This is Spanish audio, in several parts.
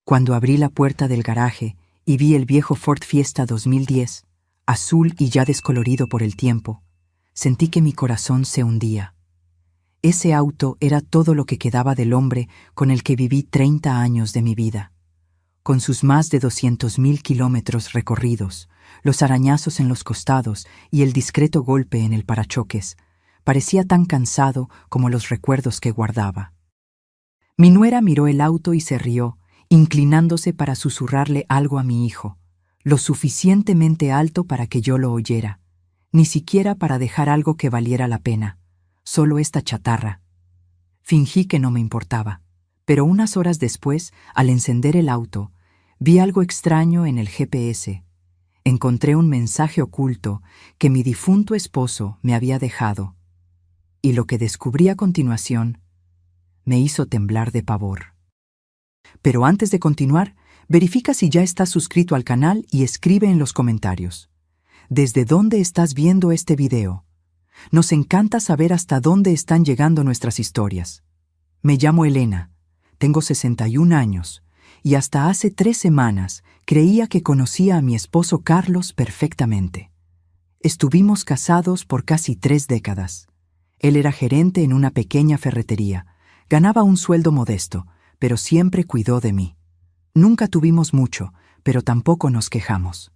Cuando abrí la puerta del garaje y vi el viejo Ford Fiesta 2010, azul y ya descolorido por el tiempo, sentí que mi corazón se hundía. Ese auto era todo lo que quedaba del hombre con el que viví 30 años de mi vida. Con sus más de 200.000 kilómetros recorridos, los arañazos en los costados y el discreto golpe en el parachoques, parecía tan cansado como los recuerdos que guardaba. Mi nuera miró el auto y se rió, inclinándose para susurrarle algo a mi hijo, lo suficientemente alto para que yo lo oyera, ni siquiera para dejar algo que valiera la pena, solo esta chatarra. Fingí que no me importaba, pero unas horas después, al encender el auto, vi algo extraño en el GPS. Encontré un mensaje oculto que mi difunto esposo me había dejado, y lo que descubrí a continuación me hizo temblar de pavor. Pero antes de continuar, verifica si ya estás suscrito al canal y escribe en los comentarios. ¿Desde dónde estás viendo este video? Nos encanta saber hasta dónde están llegando nuestras historias. Me llamo Elena, tengo 61 años, y hasta hace 3 semanas creía que conocía a mi esposo Carlos perfectamente. Estuvimos casados por casi 3 décadas. Él era gerente en una pequeña ferretería, ganaba un sueldo modesto, pero siempre cuidó de mí. Nunca tuvimos mucho, pero tampoco nos quejamos.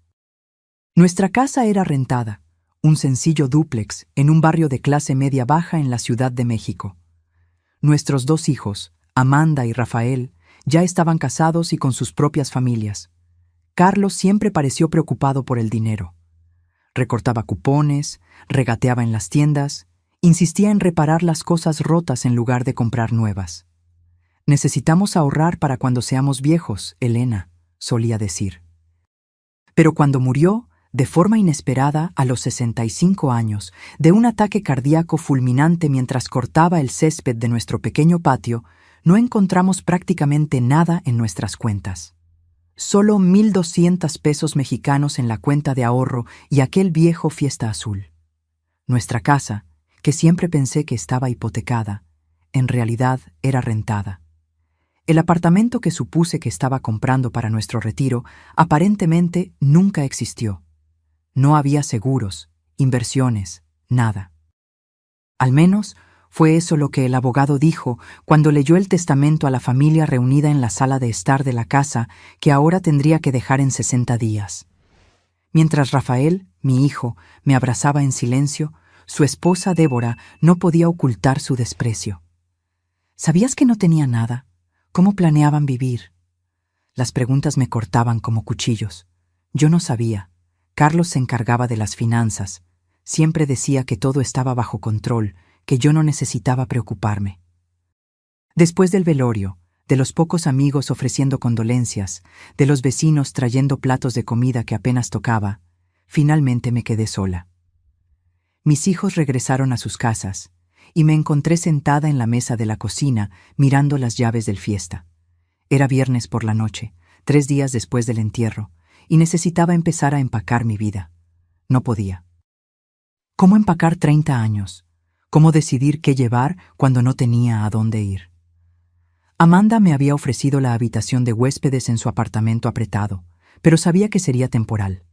Nuestra casa era rentada, un sencillo dúplex en un barrio de clase media baja en la Ciudad de México. Nuestros 2 hijos, Amanda y Rafael, ya estaban casados y con sus propias familias. Carlos siempre pareció preocupado por el dinero. Recortaba cupones, regateaba en las tiendas, insistía en reparar las cosas rotas en lugar de comprar nuevas. «Necesitamos ahorrar para cuando seamos viejos, Elena», solía decir. Pero cuando murió, de forma inesperada, a los 65 años, de un ataque cardíaco fulminante mientras cortaba el césped de nuestro pequeño patio, no encontramos prácticamente nada en nuestras cuentas. Solo 1,200 pesos mexicanos en la cuenta de ahorro y aquel viejo Fiesta azul. Nuestra casa, que siempre pensé que estaba hipotecada, en realidad era rentada. El apartamento que supuse que estaba comprando para nuestro retiro aparentemente nunca existió. No había seguros, inversiones, nada. Al menos fue eso lo que el abogado dijo cuando leyó el testamento a la familia reunida en la sala de estar de la casa que ahora tendría que dejar en 60 días. Mientras Rafael, mi hijo, me abrazaba en silencio, su esposa Débora no podía ocultar su desprecio. ¿Sabías que no tenía nada? ¿Cómo planeaban vivir? Las preguntas me cortaban como cuchillos. Yo no sabía. Carlos se encargaba de las finanzas. Siempre decía que todo estaba bajo control, que yo no necesitaba preocuparme. Después del velorio, de los pocos amigos ofreciendo condolencias, de los vecinos trayendo platos de comida que apenas tocaba, finalmente me quedé sola. Mis hijos regresaron a sus casas, y me encontré sentada en la mesa de la cocina mirando las llaves del Fiesta. Era viernes por la noche, 3 días después del entierro, y necesitaba empezar a empacar mi vida. No podía. ¿Cómo empacar 30 años? ¿Cómo decidir qué llevar cuando no tenía a dónde ir? Amanda me había ofrecido la habitación de huéspedes en su apartamento apretado, pero sabía que sería temporal.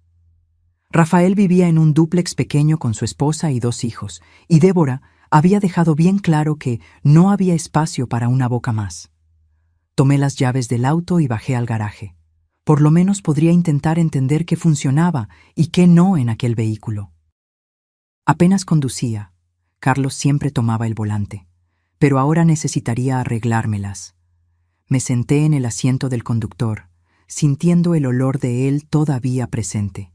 Rafael vivía en un dúplex pequeño con su esposa y 2 hijos, y Débora había dejado bien claro que no había espacio para una boca más. Tomé las llaves del auto y bajé al garaje. Por lo menos podría intentar entender qué funcionaba y qué no en aquel vehículo. Apenas conducía. Carlos siempre tomaba el volante, pero ahora necesitaría arreglármelas. Me senté en el asiento del conductor, sintiendo el olor de él todavía presente.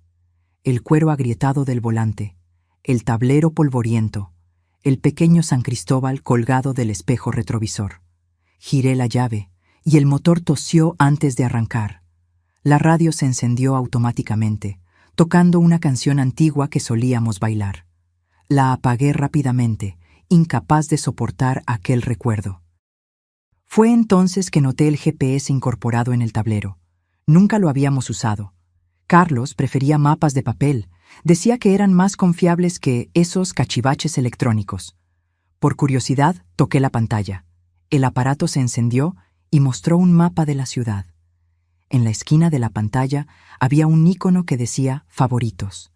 El cuero agrietado del volante, el tablero polvoriento, el pequeño San Cristóbal colgado del espejo retrovisor. Giré la llave y el motor tosió antes de arrancar. La radio se encendió automáticamente, tocando una canción antigua que solíamos bailar. La apagué rápidamente, incapaz de soportar aquel recuerdo. Fue entonces que noté el GPS incorporado en el tablero. Nunca lo habíamos usado. Carlos prefería mapas de papel. Decía que eran más confiables que esos cachivaches electrónicos. Por curiosidad, toqué la pantalla. El aparato se encendió y mostró un mapa de la ciudad. En la esquina de la pantalla había un icono que decía Favoritos.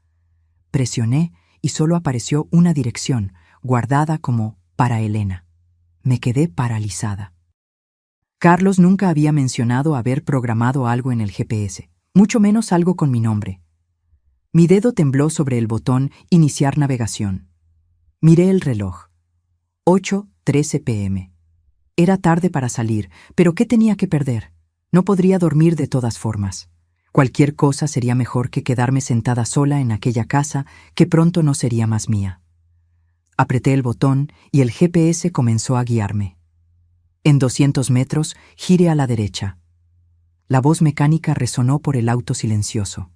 Presioné y solo apareció una dirección, guardada como para Elena. Me quedé paralizada. Carlos nunca había mencionado haber programado algo en el GPS, mucho menos algo con mi nombre. Mi dedo tembló sobre el botón Iniciar navegación. Miré el reloj. 8:13 p.m. Era tarde para salir, pero ¿qué tenía que perder? No podría dormir de todas formas. Cualquier cosa sería mejor que quedarme sentada sola en aquella casa que pronto no sería más mía. Apreté el botón y el GPS comenzó a guiarme. En 200 metros, gire a la derecha. La voz mecánica resonó por el auto silencioso.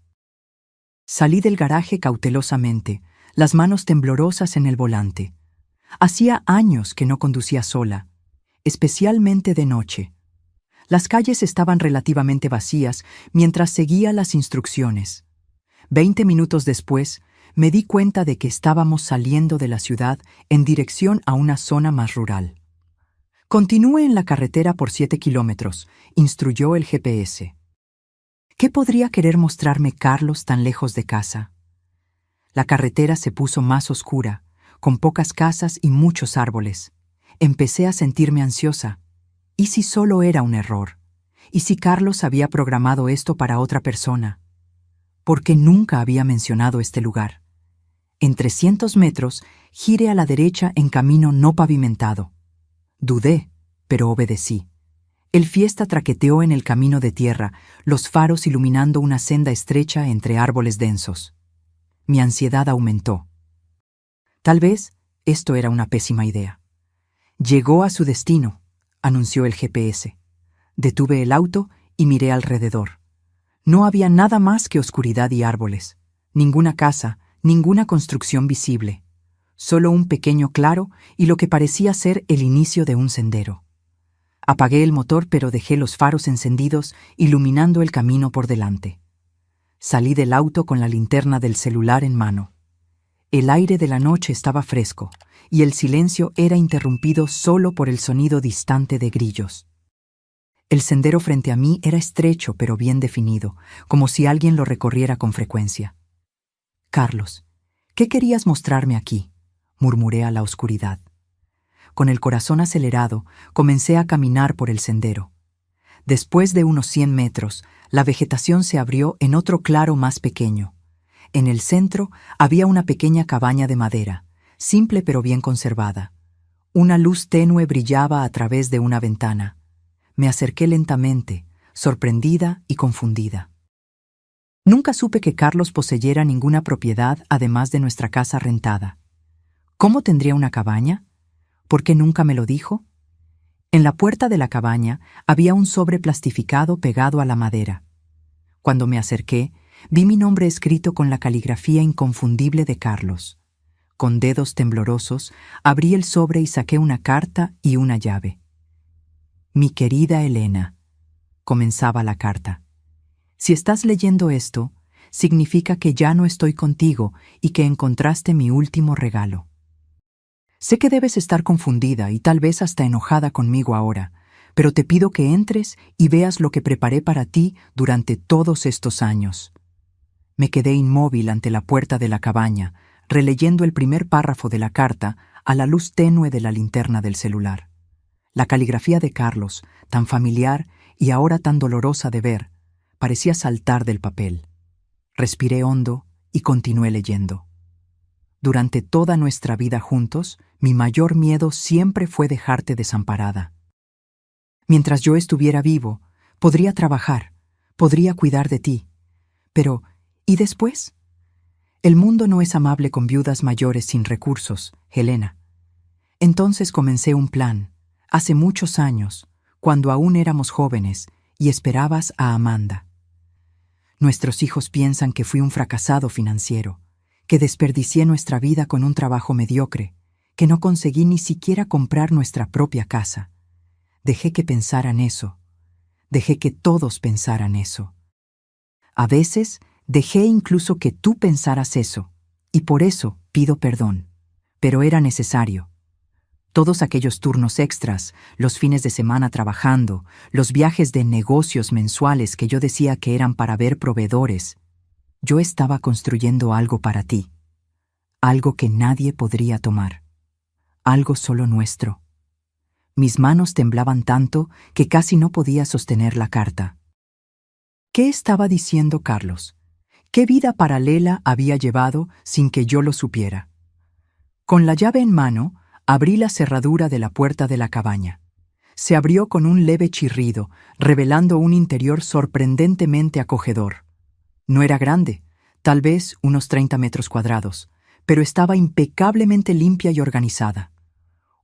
Salí del garaje cautelosamente, las manos temblorosas en el volante. Hacía años que no conducía sola, especialmente de noche. Las calles estaban relativamente vacías mientras seguía las instrucciones. 20 minutos después, me di cuenta de que estábamos saliendo de la ciudad en dirección a una zona más rural. Continúe en la carretera por 7 kilómetros, instruyó el GPS. ¿Qué podría querer mostrarme Carlos tan lejos de casa? La carretera se puso más oscura, con pocas casas y muchos árboles. Empecé a sentirme ansiosa. ¿Y si solo era un error? ¿Y si Carlos había programado esto para otra persona? ¿Por qué nunca había mencionado este lugar? En 300 metros, gire a la derecha en camino no pavimentado. Dudé, pero obedecí. El Fiesta traqueteó en el camino de tierra, los faros iluminando una senda estrecha entre árboles densos. Mi ansiedad aumentó. Tal vez esto era una pésima idea. Llegó a su destino, anunció el GPS. Detuve el auto y miré alrededor. No había nada más que oscuridad y árboles. Ninguna casa, ninguna construcción visible. Solo un pequeño claro y lo que parecía ser el inicio de un sendero. Apagué el motor, pero dejé los faros encendidos, iluminando el camino por delante. Salí del auto con la linterna del celular en mano. El aire de la noche estaba fresco, y el silencio era interrumpido solo por el sonido distante de grillos. El sendero frente a mí era estrecho pero bien definido, como si alguien lo recorriera con frecuencia. «Carlos, ¿qué querías mostrarme aquí?», murmuré a la oscuridad. Con el corazón acelerado, comencé a caminar por el sendero. Después de unos 100 metros, la vegetación se abrió en otro claro más pequeño. En el centro había una pequeña cabaña de madera, simple pero bien conservada. Una luz tenue brillaba a través de una ventana. Me acerqué lentamente, sorprendida y confundida. Nunca supe que Carlos poseyera ninguna propiedad además de nuestra casa rentada. ¿Cómo tendría una cabaña? ¿Por qué nunca me lo dijo? En la puerta de la cabaña había un sobre plastificado pegado a la madera. Cuando me acerqué, vi mi nombre escrito con la caligrafía inconfundible de Carlos. Con dedos temblorosos, abrí el sobre y saqué una carta y una llave. «Mi querida Elena», comenzaba la carta. «Si estás leyendo esto, significa que ya no estoy contigo y que encontraste mi último regalo. Sé que debes estar confundida y tal vez hasta enojada conmigo ahora, pero te pido que entres y veas lo que preparé para ti durante todos estos años». Me quedé inmóvil ante la puerta de la cabaña, releyendo el primer párrafo de la carta a la luz tenue de la linterna del celular. La caligrafía de Carlos, tan familiar y ahora tan dolorosa de ver, parecía saltar del papel. Respiré hondo y continué leyendo. «Durante toda nuestra vida juntos, mi mayor miedo siempre fue dejarte desamparada. Mientras yo estuviera vivo, podría trabajar, podría cuidar de ti. Pero, ¿y después? El mundo no es amable con viudas mayores sin recursos, Helena. Entonces comencé un plan, hace muchos años, cuando aún éramos jóvenes y esperabas a Amanda. Nuestros hijos piensan que fui un fracasado financiero, que desperdicié nuestra vida con un trabajo mediocre, que no conseguí ni siquiera comprar nuestra propia casa. Dejé que pensaran eso. Dejé que todos pensaran eso. A veces dejé incluso que tú pensaras eso, y por eso pido perdón. Pero era necesario. Todos aquellos turnos extras, los fines de semana trabajando, los viajes de negocios mensuales que yo decía que eran para ver proveedores. Yo estaba construyendo algo para ti, algo que nadie podría tomar, algo solo nuestro. Mis manos temblaban tanto que casi no podía sostener la carta. ¿Qué estaba diciendo Carlos? ¿Qué vida paralela había llevado sin que yo lo supiera? Con la llave en mano, abrí la cerradura de la puerta de la cabaña. Se abrió con un leve chirrido, revelando un interior sorprendentemente acogedor. No era grande, tal vez unos 30 metros cuadrados, pero estaba impecablemente limpia y organizada.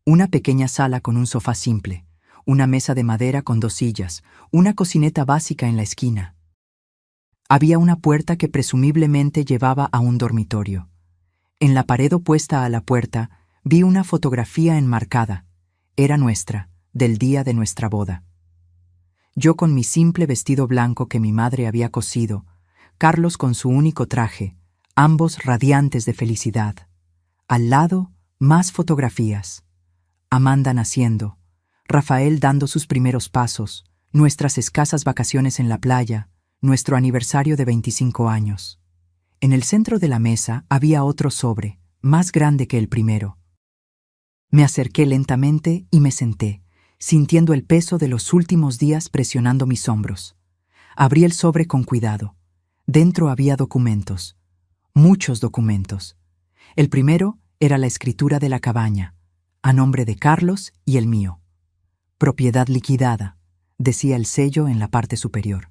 Una pequeña sala con un sofá simple, una mesa de madera con 2 sillas, una cocineta básica en la esquina. Había una puerta que presumiblemente llevaba a un dormitorio. En la pared opuesta a la puerta vi una fotografía enmarcada. Era nuestra, del día de nuestra boda. Yo con mi simple vestido blanco que mi madre había cosido, Carlos con su único traje, ambos radiantes de felicidad. Al lado, más fotografías. Amanda naciendo, Rafael dando sus primeros pasos, nuestras escasas vacaciones en la playa, nuestro aniversario de 25 años. En el centro de la mesa había otro sobre, más grande que el primero. Me acerqué lentamente y me senté, sintiendo el peso de los últimos días presionando mis hombros. Abrí el sobre con cuidado. Dentro había documentos, muchos documentos. El primero era la escritura de la cabaña, a nombre de Carlos y el mío. Propiedad liquidada, decía el sello en la parte superior.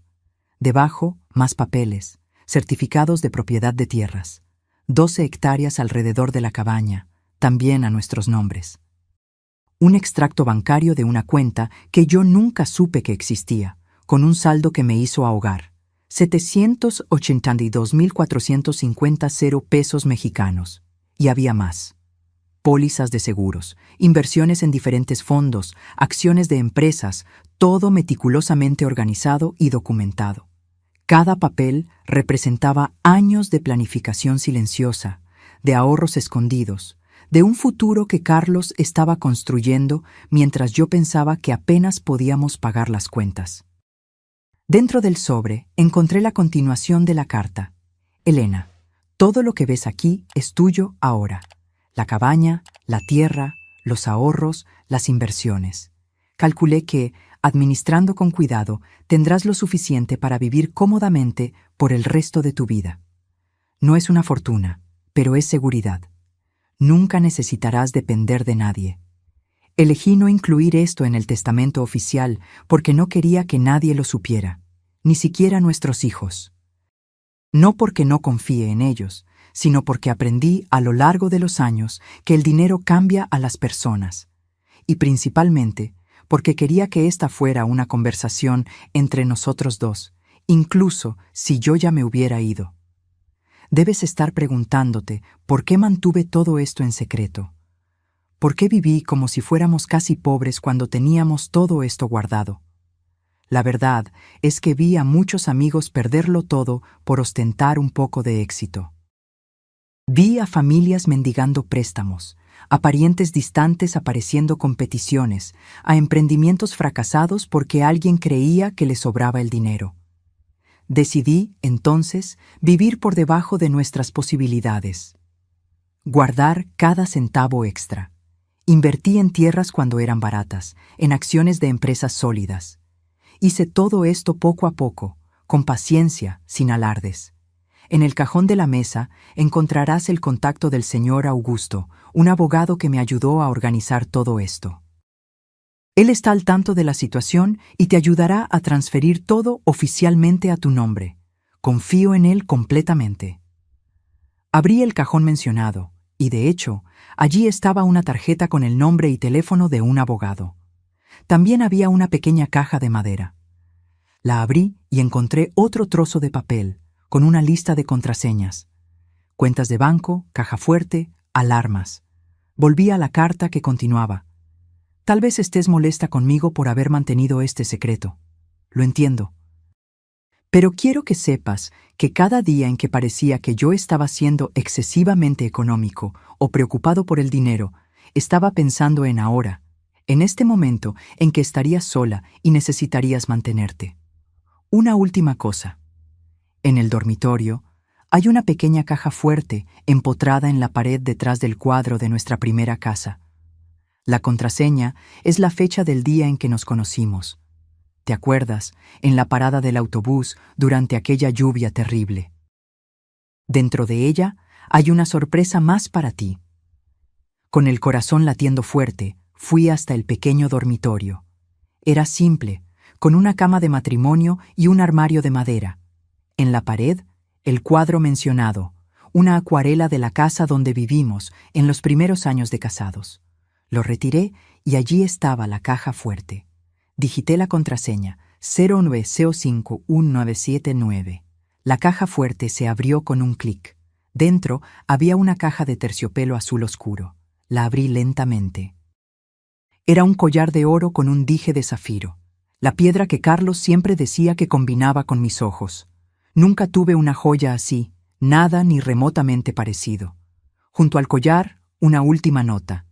Debajo, más papeles, certificados de propiedad de tierras. 12 hectáreas alrededor de la cabaña, también a nuestros nombres. Un extracto bancario de una cuenta que yo nunca supe que existía, con un saldo que me hizo ahogar. 782.450 pesos mexicanos. Y había más. Pólizas de seguros, inversiones en diferentes fondos, acciones de empresas, todo meticulosamente organizado y documentado. Cada papel representaba años de planificación silenciosa, de ahorros escondidos, de un futuro que Carlos estaba construyendo mientras yo pensaba que apenas podíamos pagar las cuentas. Dentro del sobre encontré la continuación de la carta. Elena, todo lo que ves aquí es tuyo ahora. La cabaña, la tierra, los ahorros, las inversiones. Calculé que, administrando con cuidado, tendrás lo suficiente para vivir cómodamente por el resto de tu vida. No es una fortuna, pero es seguridad. Nunca necesitarás depender de nadie. Elegí no incluir esto en el testamento oficial porque no quería que nadie lo supiera, ni siquiera nuestros hijos. No porque no confíe en ellos, sino porque aprendí a lo largo de los años que el dinero cambia a las personas, y principalmente porque quería que esta fuera una conversación entre nosotros dos, incluso si yo ya me hubiera ido. Debes estar preguntándote por qué mantuve todo esto en secreto. ¿Por qué viví como si fuéramos casi pobres cuando teníamos todo esto guardado? La verdad es que vi a muchos amigos perderlo todo por ostentar un poco de éxito. Vi a familias mendigando préstamos, a parientes distantes apareciendo con peticiones, a emprendimientos fracasados porque alguien creía que les sobraba el dinero. Decidí, entonces, vivir por debajo de nuestras posibilidades. Guardar cada centavo extra. Invertí en tierras cuando eran baratas, en acciones de empresas sólidas. Hice todo esto poco a poco, con paciencia, sin alardes. En el cajón de la mesa encontrarás el contacto del señor Augusto, un abogado que me ayudó a organizar todo esto. Él está al tanto de la situación y te ayudará a transferir todo oficialmente a tu nombre. Confío en él completamente. Abrí el cajón mencionado, y de hecho, allí estaba una tarjeta con el nombre y teléfono de un abogado. También había una pequeña caja de madera. La abrí y encontré otro trozo de papel, con una lista de contraseñas. Cuentas de banco, caja fuerte, alarmas. Volví a la carta que continuaba. Tal vez estés molesta conmigo por haber mantenido este secreto. Lo entiendo. Pero quiero que sepas que cada día en que parecía que yo estaba siendo excesivamente económico o preocupado por el dinero, Estaba pensando en ahora, en este momento en que estarías sola y necesitarías mantenerte. Una última cosa. En el dormitorio hay una pequeña caja fuerte empotrada en la pared detrás del cuadro de nuestra primera casa. La contraseña es la fecha del día en que nos conocimos. ¿Te acuerdas? En la parada del autobús durante aquella lluvia terrible. Dentro de ella hay una sorpresa más para ti. Con el corazón latiendo fuerte, fui hasta el pequeño dormitorio. Era simple, con una cama de matrimonio y un armario de madera. En la pared, el cuadro mencionado, una acuarela de la casa donde vivimos en los primeros años de casados. Lo retiré y allí estaba la caja fuerte. Digité la contraseña 09051979. La caja fuerte se abrió con un clic. Dentro había una caja de terciopelo azul oscuro. La abrí lentamente. Era un collar de oro con un dije de zafiro, la piedra que Carlos siempre decía que combinaba con mis ojos. Nunca tuve una joya así, nada ni remotamente parecido. Junto al collar, una última nota.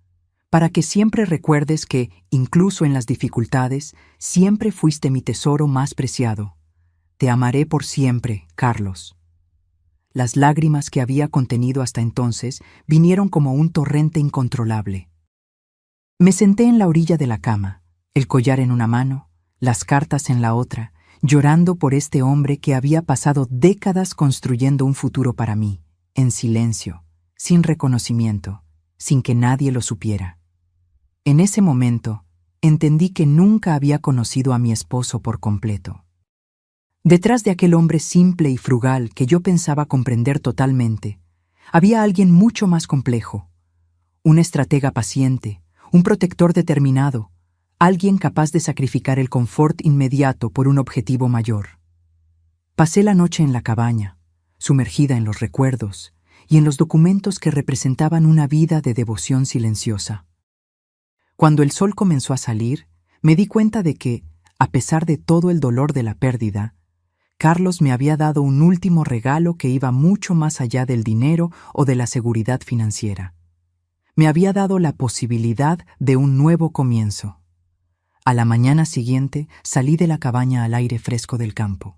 Para que siempre recuerdes que, incluso en las dificultades, siempre fuiste mi tesoro más preciado. Te amaré por siempre, Carlos. Las lágrimas que había contenido hasta entonces vinieron como un torrente incontrolable. Me senté en la orilla de la cama, el collar en una mano, las cartas en la otra, llorando por este hombre que había pasado décadas construyendo un futuro para mí, en silencio, sin reconocimiento, sin que nadie lo supiera. En ese momento, entendí que nunca había conocido a mi esposo por completo. Detrás de aquel hombre simple y frugal que yo pensaba comprender totalmente, había alguien mucho más complejo, un estratega paciente, un protector determinado, alguien capaz de sacrificar el confort inmediato por un objetivo mayor. Pasé la noche en la cabaña, sumergida en los recuerdos y en los documentos que representaban una vida de devoción silenciosa. Cuando el sol comenzó a salir, me di cuenta de que, a pesar de todo el dolor de la pérdida, Carlos me había dado un último regalo que iba mucho más allá del dinero o de la seguridad financiera. Me había dado la posibilidad de un nuevo comienzo. A la mañana siguiente salí de la cabaña al aire fresco del campo.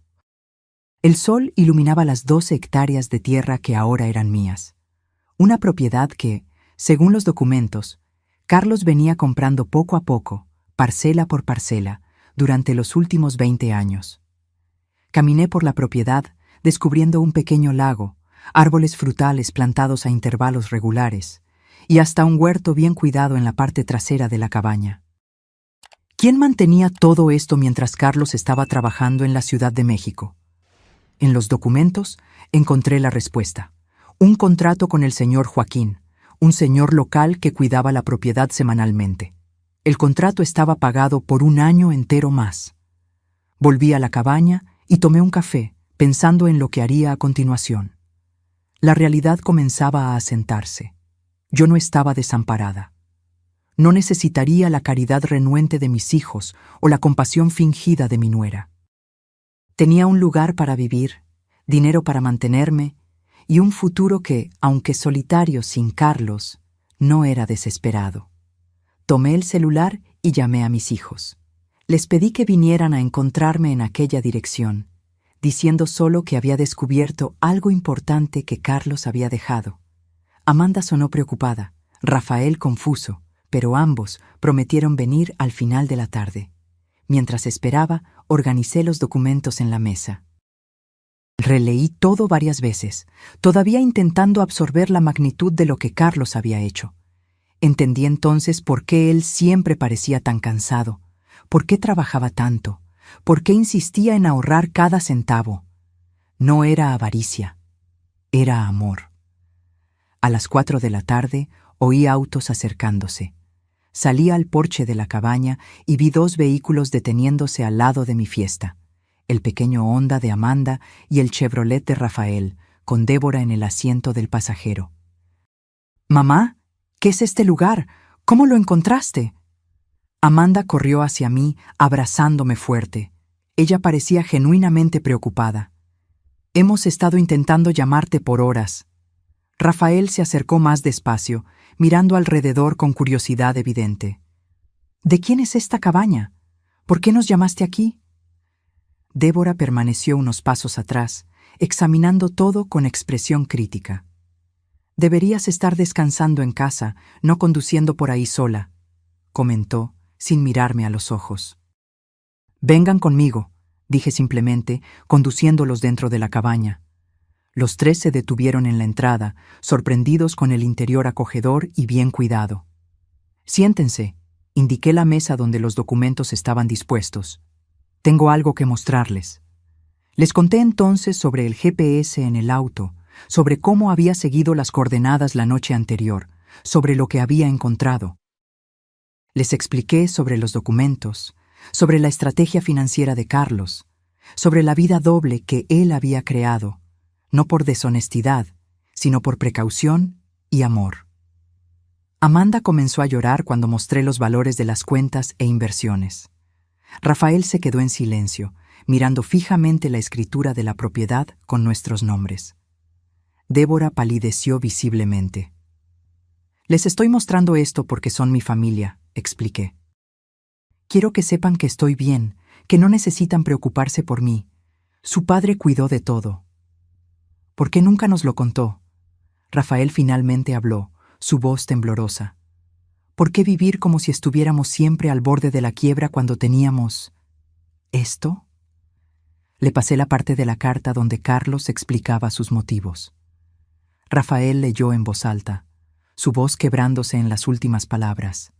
El sol iluminaba las 12 hectáreas de tierra que ahora eran mías. Una propiedad que, según los documentos, Carlos venía comprando poco a poco, parcela por parcela, durante los últimos 20 años. Caminé por la propiedad, descubriendo un pequeño lago, árboles frutales plantados a intervalos regulares, y hasta un huerto bien cuidado en la parte trasera de la cabaña. ¿Quién mantenía todo esto mientras Carlos estaba trabajando en la Ciudad de México? En los documentos encontré la respuesta. Un contrato con el señor Joaquín, un señor local que cuidaba la propiedad semanalmente. El contrato estaba pagado por un año entero más. Volví a la cabaña y tomé un café, pensando en lo que haría a continuación. La realidad comenzaba a asentarse. Yo no estaba desamparada. No necesitaría la caridad renuente de mis hijos o la compasión fingida de mi nuera. Tenía un lugar para vivir, dinero para mantenerme y un futuro que, aunque solitario sin Carlos, no era desesperado. Tomé el celular y llamé a mis hijos. Les pedí que vinieran a encontrarme en aquella dirección, diciendo solo que había descubierto algo importante que Carlos había dejado. Amanda sonó preocupada, Rafael confuso, pero ambos prometieron venir al final de la tarde. Mientras esperaba, organicé los documentos en la mesa. Releí todo varias veces, todavía intentando absorber la magnitud de lo que Carlos había hecho. Entendí entonces por qué él siempre parecía tan cansado, por qué trabajaba tanto, por qué insistía en ahorrar cada centavo. No era avaricia, era amor. A las 4 de la tarde oí autos acercándose. Salí al porche de la cabaña y vi 2 vehículos deteniéndose al lado de mi fiesta. El pequeño Honda de Amanda y el Chevrolet de Rafael, con Débora en el asiento del pasajero. «Mamá, ¿qué es este lugar? ¿Cómo lo encontraste?» Amanda corrió hacia mí, abrazándome fuerte. Ella parecía genuinamente preocupada. «Hemos estado intentando llamarte por horas». Rafael se acercó más despacio, mirando alrededor con curiosidad evidente. ¿De quién es esta cabaña? ¿Por qué nos llamaste aquí? Débora permaneció unos pasos atrás, examinando todo con expresión crítica. Deberías estar descansando en casa, no conduciendo por ahí sola, comentó, sin mirarme a los ojos. Vengan conmigo, dije simplemente, conduciéndolos dentro de la cabaña. Los tres se detuvieron en la entrada, sorprendidos con el interior acogedor y bien cuidado. Siéntense, indiqué la mesa donde los documentos estaban dispuestos. Tengo algo que mostrarles. Les conté entonces sobre el GPS en el auto, sobre cómo había seguido las coordenadas la noche anterior, sobre lo que había encontrado. Les expliqué sobre los documentos, sobre la estrategia financiera de Carlos, sobre la vida doble que él había creado, no por deshonestidad, sino por precaución y amor. Amanda comenzó a llorar cuando mostré los valores de las cuentas e inversiones. Rafael se quedó en silencio, mirando fijamente la escritura de la propiedad con nuestros nombres. Débora palideció visiblemente. Les estoy mostrando esto porque son mi familia, expliqué. Quiero que sepan que estoy bien, que no necesitan preocuparse por mí. Su padre cuidó de todo. ¿Por qué nunca nos lo contó? Rafael finalmente habló, su voz temblorosa. ¿Por qué vivir como si estuviéramos siempre al borde de la quiebra cuando teníamos... ¿esto? Le pasé la parte de la carta donde Carlos explicaba sus motivos. Rafael leyó en voz alta, su voz quebrándose en las últimas palabras.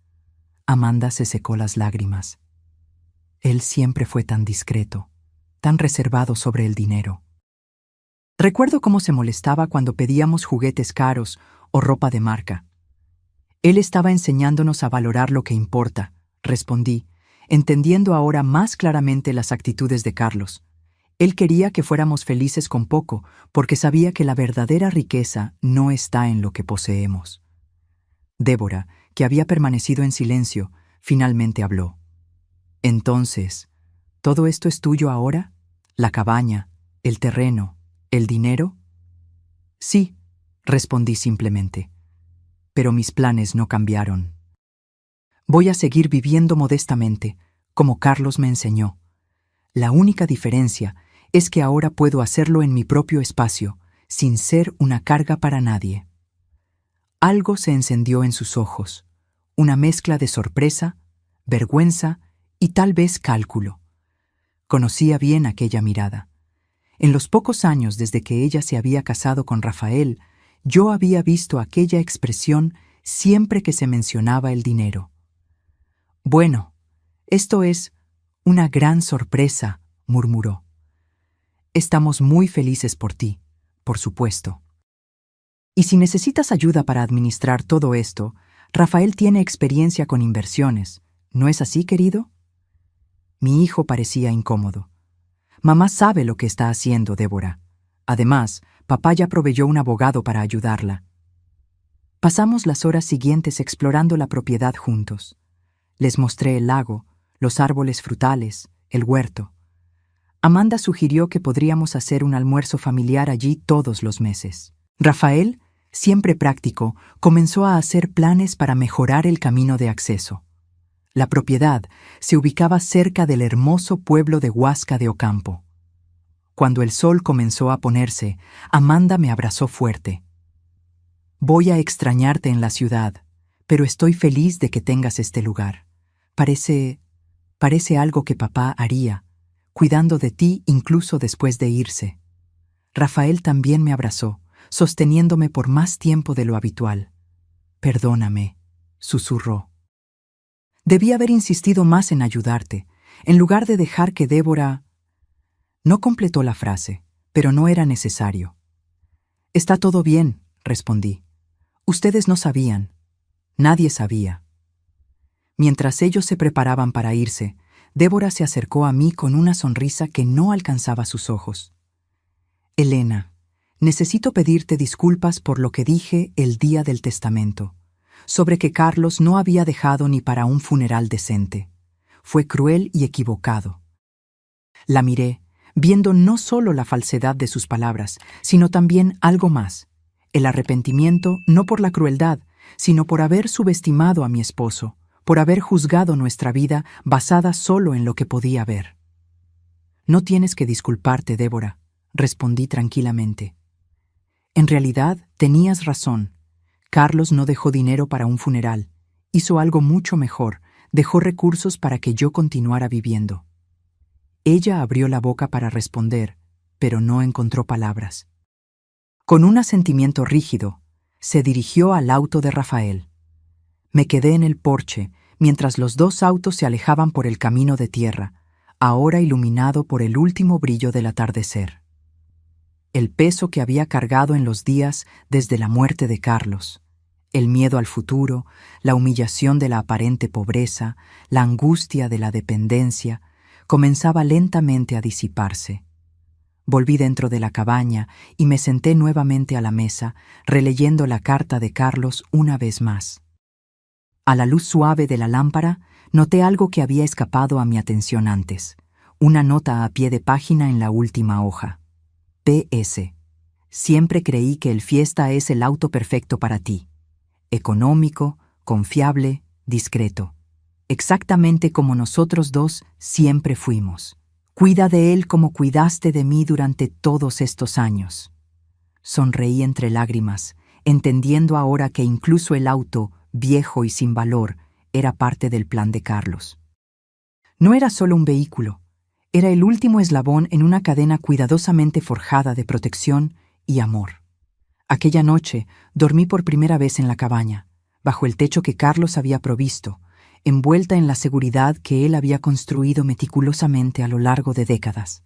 Amanda se secó las lágrimas. Él siempre fue tan discreto, tan reservado sobre el dinero. Recuerdo cómo se molestaba cuando pedíamos juguetes caros o ropa de marca. Él estaba enseñándonos a valorar lo que importa, respondí, entendiendo ahora más claramente las actitudes de Carlos. Él quería que fuéramos felices con poco, porque sabía que la verdadera riqueza no está en lo que poseemos. Débora, que había permanecido en silencio, finalmente habló. Entonces, ¿todo esto es tuyo ahora? ¿La cabaña, el terreno, el dinero? Sí, respondí simplemente. Pero mis planes no cambiaron. Voy a seguir viviendo modestamente, como Carlos me enseñó. La única diferencia es que ahora puedo hacerlo en mi propio espacio, sin ser una carga para nadie. Algo se encendió en sus ojos, una mezcla de sorpresa, vergüenza y tal vez cálculo. Conocía bien aquella mirada. En los pocos años desde que ella se había casado con Rafael, yo había visto aquella expresión siempre que se mencionaba el dinero. Bueno, esto es una gran sorpresa, murmuró. Estamos muy felices por ti, por supuesto. Y si necesitas ayuda para administrar todo esto, Rafael tiene experiencia con inversiones, ¿no es así, querido? Mi hijo parecía incómodo. Mamá sabe lo que está haciendo, Débora. Además, papá ya proveyó un abogado para ayudarla. Pasamos las horas siguientes explorando la propiedad juntos. Les mostré el lago, los árboles frutales, el huerto. Amanda sugirió que podríamos hacer un almuerzo familiar allí todos los meses. Rafael, siempre práctico, comenzó a hacer planes para mejorar el camino de acceso. La propiedad se ubicaba cerca del hermoso pueblo de Huasca de Ocampo. Cuando el sol comenzó a ponerse, Amanda me abrazó fuerte. Voy a extrañarte en la ciudad, pero estoy feliz de que tengas este lugar. Parece algo que papá haría, cuidando de ti incluso después de irse. Rafael también me abrazó, sosteniéndome por más tiempo de lo habitual. Perdóname, susurró. Debí haber insistido más en ayudarte, en lugar de dejar que Débora... No completó la frase, pero no era necesario. Está todo bien, respondí. Ustedes no sabían. Nadie sabía. Mientras ellos se preparaban para irse, Débora se acercó a mí con una sonrisa que no alcanzaba sus ojos. Elena, necesito pedirte disculpas por lo que dije el día del testamento, sobre que Carlos no había dejado ni para un funeral decente. Fue cruel y equivocado. La miré, viendo no solo la falsedad de sus palabras, sino también algo más, el arrepentimiento no por la crueldad, sino por haber subestimado a mi esposo, por haber juzgado nuestra vida basada solo en lo que podía ver. No tienes que disculparte, Débora, respondí tranquilamente. En realidad, tenías razón. Carlos no dejó dinero para un funeral. Hizo algo mucho mejor, dejó recursos para que yo continuara viviendo. Ella abrió la boca para responder, pero no encontró palabras. Con un asentimiento rígido, se dirigió al auto de Rafael. Me quedé en el porche, mientras los dos autos se alejaban por el camino de tierra, ahora iluminado por el último brillo del atardecer. El peso que había cargado en los días desde la muerte de Carlos, el miedo al futuro, la humillación de la aparente pobreza, la angustia de la dependencia, comenzaba lentamente a disiparse. Volví dentro de la cabaña y me senté nuevamente a la mesa, releyendo la carta de Carlos una vez más. A la luz suave de la lámpara, noté algo que había escapado a mi atención antes, una nota a pie de página en la última hoja. P.S. Siempre creí que el Fiesta es el auto perfecto para ti. Económico, confiable, discreto. Exactamente como nosotros dos siempre fuimos. Cuida de él como cuidaste de mí durante todos estos años. Sonreí entre lágrimas, entendiendo ahora que incluso el auto, viejo y sin valor, era parte del plan de Carlos. No era solo un vehículo, era el último eslabón en una cadena cuidadosamente forjada de protección y amor. Aquella noche dormí por primera vez en la cabaña, bajo el techo que Carlos había provisto, envuelta en la seguridad que él había construido meticulosamente a lo largo de décadas.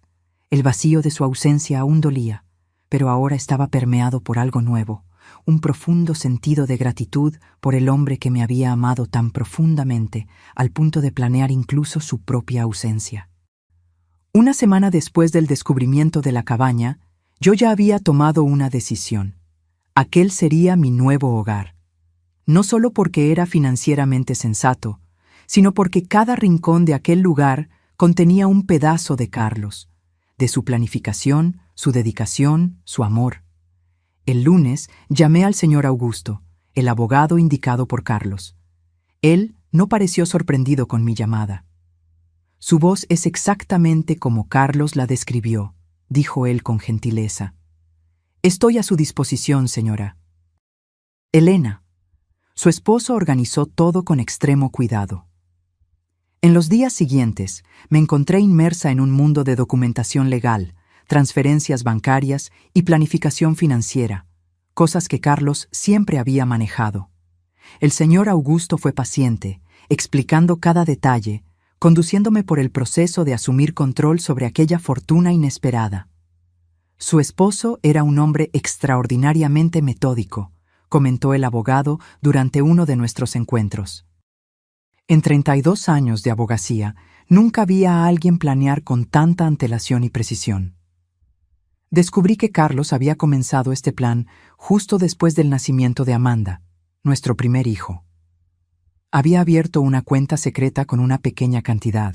El vacío de su ausencia aún dolía, pero ahora estaba permeado por algo nuevo, un profundo sentido de gratitud por el hombre que me había amado tan profundamente, al punto de planear incluso su propia ausencia. Una semana después del descubrimiento de la cabaña, yo ya había tomado una decisión. Aquel sería mi nuevo hogar. No solo porque era financieramente sensato, sino porque cada rincón de aquel lugar contenía un pedazo de Carlos, de su planificación, su dedicación, su amor. El lunes llamé al señor Augusto, el abogado indicado por Carlos. Él no pareció sorprendido con mi llamada. Su voz es exactamente como Carlos la describió, dijo él con gentileza. Estoy a su disposición, señora. Elena. Su esposo organizó todo con extremo cuidado. En los días siguientes, me encontré inmersa en un mundo de documentación legal, transferencias bancarias y planificación financiera, cosas que Carlos siempre había manejado. El señor Augusto fue paciente, explicando cada detalle, conduciéndome por el proceso de asumir control sobre aquella fortuna inesperada. Su esposo era un hombre extraordinariamente metódico, comentó el abogado durante uno de nuestros encuentros. En 32 años de abogacía, nunca vi a alguien planear con tanta antelación y precisión. Descubrí que Carlos había comenzado este plan justo después del nacimiento de Amanda, nuestro primer hijo. Había abierto una cuenta secreta con una pequeña cantidad,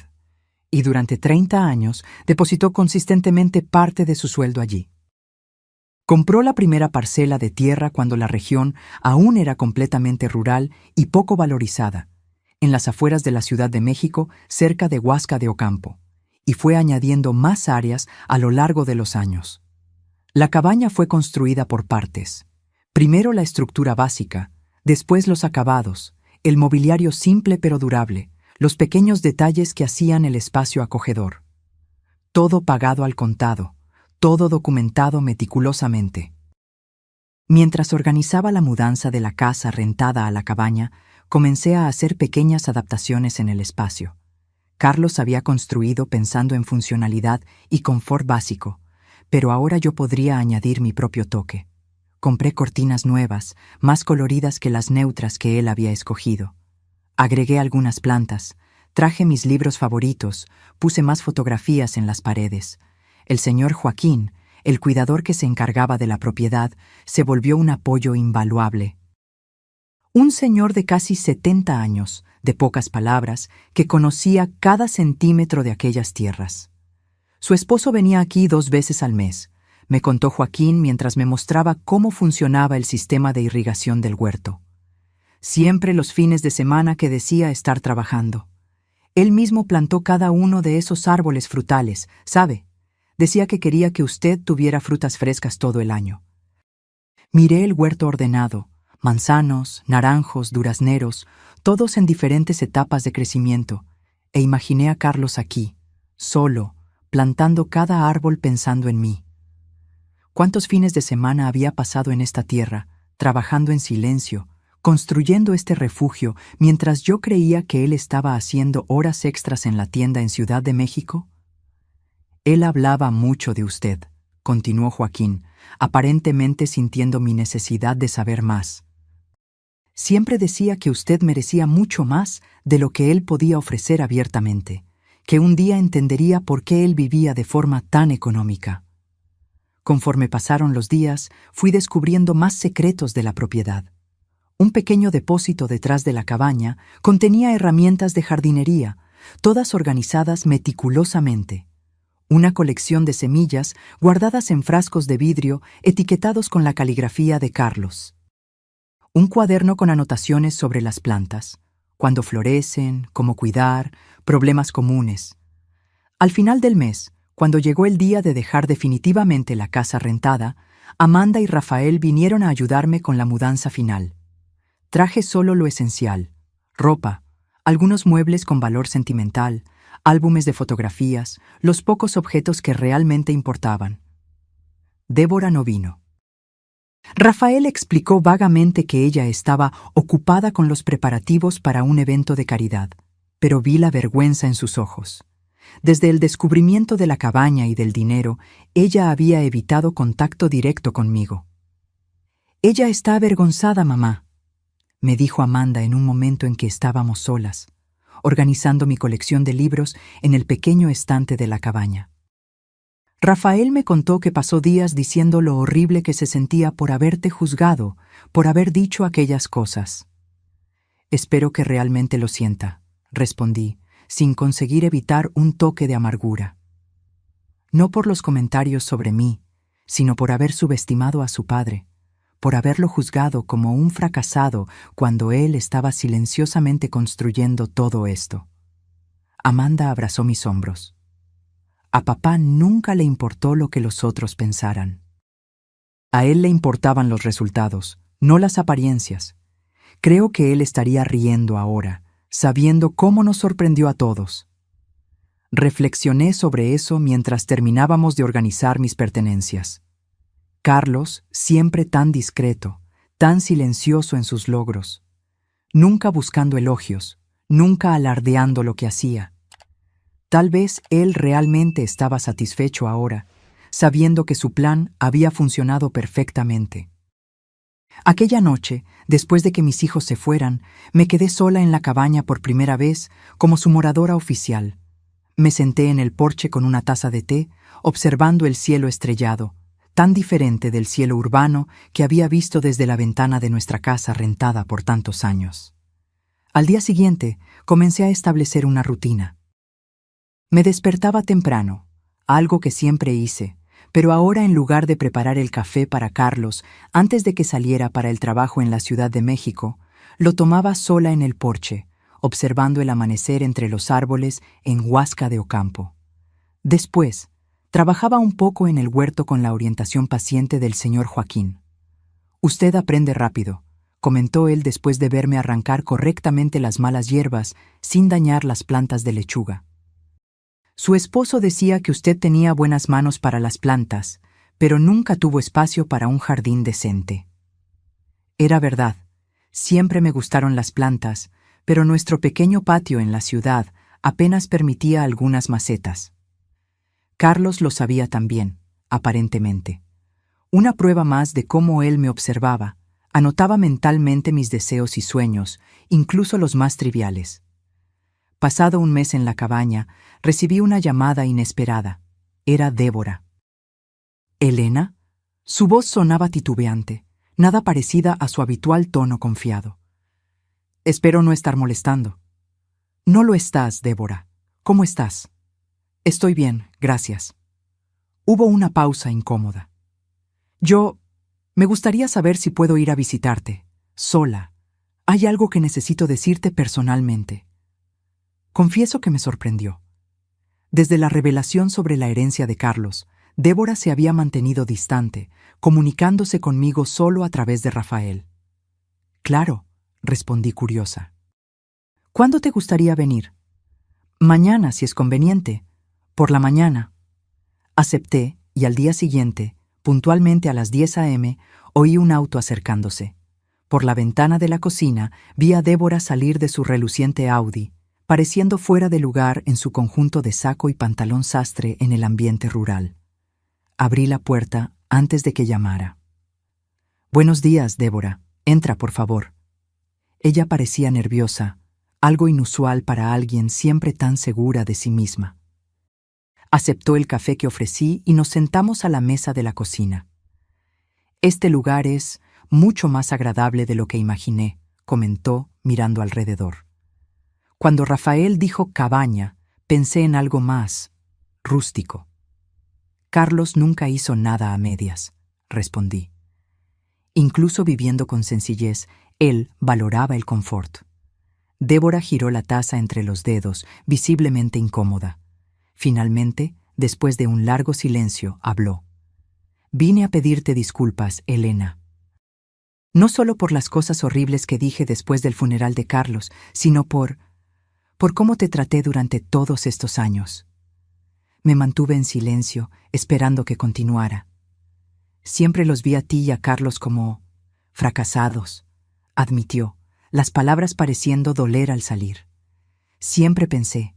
y durante 30 años depositó consistentemente parte de su sueldo allí. Compró la primera parcela de tierra cuando la región aún era completamente rural y poco valorizada, en las afueras de la Ciudad de México, cerca de Huasca de Ocampo, y fue añadiendo más áreas a lo largo de los años. La cabaña fue construida por partes. Primero la estructura básica, después los acabados, el mobiliario simple pero durable, los pequeños detalles que hacían el espacio acogedor. Todo pagado al contado, todo documentado meticulosamente. Mientras organizaba la mudanza de la casa rentada a la cabaña, comencé a hacer pequeñas adaptaciones en el espacio. Carlos había construido pensando en funcionalidad y confort básico, pero ahora yo podría añadir mi propio toque. Compré cortinas nuevas, más coloridas que las neutras que él había escogido. Agregué algunas plantas, traje mis libros favoritos, puse más fotografías en las paredes. El señor Joaquín, el cuidador que se encargaba de la propiedad, se volvió un apoyo invaluable. Un señor de casi 70 años, de pocas palabras, que conocía cada centímetro de aquellas tierras. Su esposo venía aquí 2 veces al mes, me contó Joaquín mientras me mostraba cómo funcionaba el sistema de irrigación del huerto. siempre los fines de semana que decía estar trabajando. Él mismo plantó cada uno de esos árboles frutales, ¿sabe? Decía que quería que usted tuviera frutas frescas todo el año. Miré el huerto ordenado, manzanos, naranjos, durazneros, todos en diferentes etapas de crecimiento, e imaginé a Carlos aquí, solo, plantando cada árbol pensando en mí. ¿Cuántos fines de semana había pasado en esta tierra, trabajando en silencio, construyendo este refugio, mientras yo creía que él estaba haciendo horas extras en la tienda en Ciudad de México? Él hablaba mucho de usted, continuó Joaquín, aparentemente sintiendo mi necesidad de saber más. Siempre decía que usted merecía mucho más de lo que él podía ofrecer abiertamente, que un día entendería por qué él vivía de forma tan económica. Conforme pasaron los días, fui descubriendo más secretos de la propiedad. Un pequeño depósito detrás de la cabaña contenía herramientas de jardinería, todas organizadas meticulosamente. Una colección de semillas guardadas en frascos de vidrio etiquetados con la caligrafía de Carlos. Un cuaderno con anotaciones sobre las plantas, cuándo florecen, cómo cuidar, problemas comunes. Al final del mes, cuando llegó el día de dejar definitivamente la casa rentada, Amanda y Rafael vinieron a ayudarme con la mudanza final. Traje solo lo esencial: ropa, algunos muebles con valor sentimental, álbumes de fotografías, los pocos objetos que realmente importaban. Débora no vino. Rafael explicó vagamente que ella estaba ocupada con los preparativos para un evento de caridad, pero vi la vergüenza en sus ojos. Desde el descubrimiento de la cabaña y del dinero, ella había evitado contacto directo conmigo. «Ella está avergonzada, mamá», me dijo Amanda en un momento en que estábamos solas, organizando mi colección de libros en el pequeño estante de la cabaña. Rafael me contó que pasó días diciendo lo horrible que se sentía por haberte juzgado, por haber dicho aquellas cosas. «Espero que realmente lo sienta», respondí, sin conseguir evitar un toque de amargura. No por los comentarios sobre mí, sino por haber subestimado a su padre, por haberlo juzgado como un fracasado cuando él estaba silenciosamente construyendo todo esto. Amanda abrazó mis hombros. A papá nunca le importó lo que los otros pensaran. A él le importaban los resultados, no las apariencias. Creo que él estaría riendo ahora, sabiendo cómo nos sorprendió a todos. Reflexioné sobre eso mientras terminábamos de organizar mis pertenencias. Carlos, siempre tan discreto, tan silencioso en sus logros, nunca buscando elogios, nunca alardeando lo que hacía. Tal vez él realmente estaba satisfecho ahora, sabiendo que su plan había funcionado perfectamente. Aquella noche, después de que mis hijos se fueran, me quedé sola en la cabaña por primera vez como su moradora oficial. Me senté en el porche con una taza de té, observando el cielo estrellado, tan diferente del cielo urbano que había visto desde la ventana de nuestra casa rentada por tantos años. Al día siguiente, comencé a establecer una rutina. Me despertaba temprano, algo que siempre hice, pero ahora en lugar de preparar el café para Carlos antes de que saliera para el trabajo en la Ciudad de México, lo tomaba sola en el porche, observando el amanecer entre los árboles en Huasca de Ocampo. Después, trabajaba un poco en el huerto con la orientación paciente del señor Joaquín. «Usted aprende rápido», comentó él después de verme arrancar correctamente las malas hierbas sin dañar las plantas de lechuga. «Su esposo decía que usted tenía buenas manos para las plantas, pero nunca tuvo espacio para un jardín decente». Era verdad, siempre me gustaron las plantas, pero nuestro pequeño patio en la ciudad apenas permitía algunas macetas. Carlos lo sabía también, aparentemente. Una prueba más de cómo él me observaba, anotaba mentalmente mis deseos y sueños, incluso los más triviales. Pasado un mes en la cabaña, recibí una llamada inesperada. Era Débora. «¿Elena?» Su voz sonaba titubeante, nada parecida a su habitual tono confiado. «Espero no estar molestando». «No lo estás, Débora. ¿Cómo estás?» «Estoy bien, gracias». Hubo una pausa incómoda. Me gustaría saber si puedo ir a visitarte, sola, Hay algo que necesito decirte personalmente. Confieso que me sorprendió. Desde la revelación sobre la herencia de Carlos, Débora se había mantenido distante, comunicándose conmigo solo a través de Rafael. Claro, respondí curiosa. ¿Cuándo te gustaría venir? Mañana, si es conveniente. Por la mañana. Acepté, y al día siguiente, puntualmente a las 10 a.m., oí un auto acercándose. Por la ventana de la cocina vi a Débora salir de su reluciente Audi, pareciendo fuera de lugar en su conjunto de saco y pantalón sastre en el ambiente rural. Abrí la puerta antes de que llamara. «Buenos días, Débora. Entra, por favor». Ella parecía nerviosa, algo inusual para alguien siempre tan segura de sí misma. Aceptó el café que ofrecí y nos sentamos a la mesa de la cocina. «Este lugar es mucho más agradable de lo que imaginé», comentó, mirando alrededor. Cuando Rafael dijo cabaña, pensé en algo más rústico. «Carlos nunca hizo nada a medias», respondí. Incluso viviendo con sencillez, él valoraba el confort. Débora giró la taza entre los dedos, visiblemente incómoda. Finalmente, después de un largo silencio, habló. «Vine a pedirte disculpas, Elena. No solo por las cosas horribles que dije después del funeral de Carlos, sino por cómo te traté durante todos estos años». Me mantuve en silencio, esperando que continuara. «Siempre los vi a ti y a Carlos como fracasados», admitió, las palabras pareciendo doler al salir. «Siempre pensé,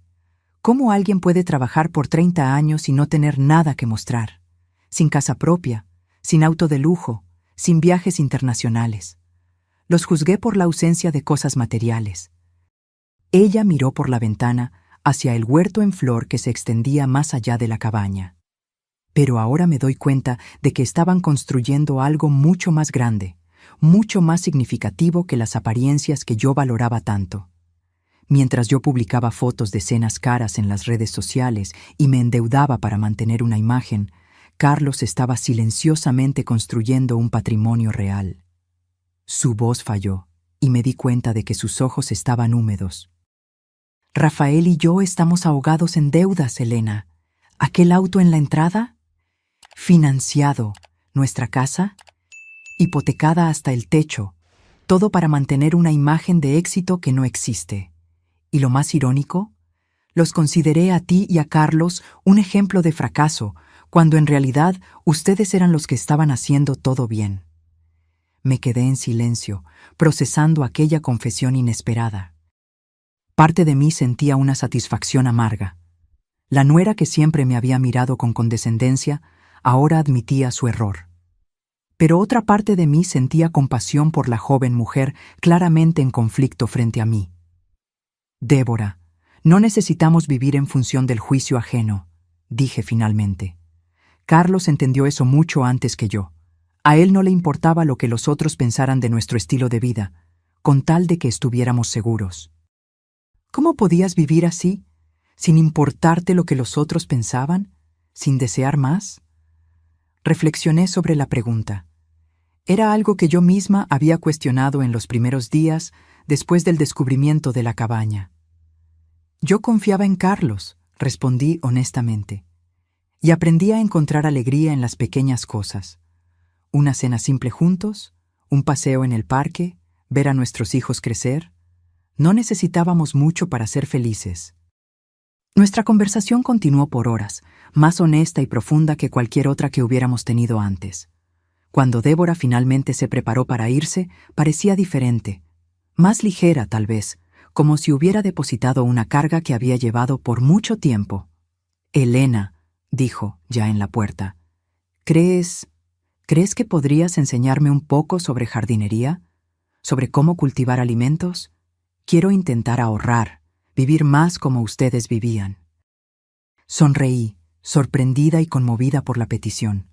¿cómo alguien puede trabajar por 30 años y no tener nada que mostrar? Sin casa propia, sin auto de lujo, sin viajes internacionales. Los juzgué por la ausencia de cosas materiales». Ella miró por la ventana hacia el huerto en flor que se extendía más allá de la cabaña. «Pero ahora me doy cuenta de que estaban construyendo algo mucho más grande, mucho más significativo que las apariencias que yo valoraba tanto. Mientras yo publicaba fotos de cenas caras en las redes sociales y me endeudaba para mantener una imagen, Carlos estaba silenciosamente construyendo un patrimonio real». Su voz falló, y me di cuenta de que sus ojos estaban húmedos. «Rafael y yo estamos ahogados en deudas, Elena. ¿Aquel auto en la entrada? Financiado. ¿Nuestra casa? Hipotecada hasta el techo. Todo para mantener una imagen de éxito que no existe. Y lo más irónico, los consideré a ti y a Carlos un ejemplo de fracaso, cuando en realidad ustedes eran los que estaban haciendo todo bien». Me quedé en silencio, procesando aquella confesión inesperada. Parte de mí sentía una satisfacción amarga. La nuera que siempre me había mirado con condescendencia, ahora admitía su error. Pero otra parte de mí sentía compasión por la joven mujer claramente en conflicto frente a mí. «Débora, no necesitamos vivir en función del juicio ajeno», dije finalmente. Carlos entendió eso mucho antes que yo. A él no le importaba lo que los otros pensaran de nuestro estilo de vida, con tal de que estuviéramos seguros. ¿Cómo podías vivir así, sin importarte lo que los otros pensaban, sin desear más? Reflexioné sobre la pregunta. Era algo que yo misma había cuestionado en los primeros días después del descubrimiento de la cabaña. Yo confiaba en Carlos, respondí honestamente, y aprendí a encontrar alegría en las pequeñas cosas. Una cena simple juntos, un paseo en el parque, ver a nuestros hijos crecer. No necesitábamos mucho para ser felices. Nuestra conversación continuó por horas, más honesta y profunda que cualquier otra que hubiéramos tenido antes. Cuando Débora finalmente se preparó para irse, parecía diferente, más ligera tal vez, como si hubiera depositado una carga que había llevado por mucho tiempo. «Elena», dijo, ya en la puerta, ¿crees que podrías enseñarme un poco sobre jardinería? ¿Sobre cómo cultivar alimentos? Quiero intentar ahorrar, vivir más como ustedes vivían». Sonreí, sorprendida y conmovida por la petición.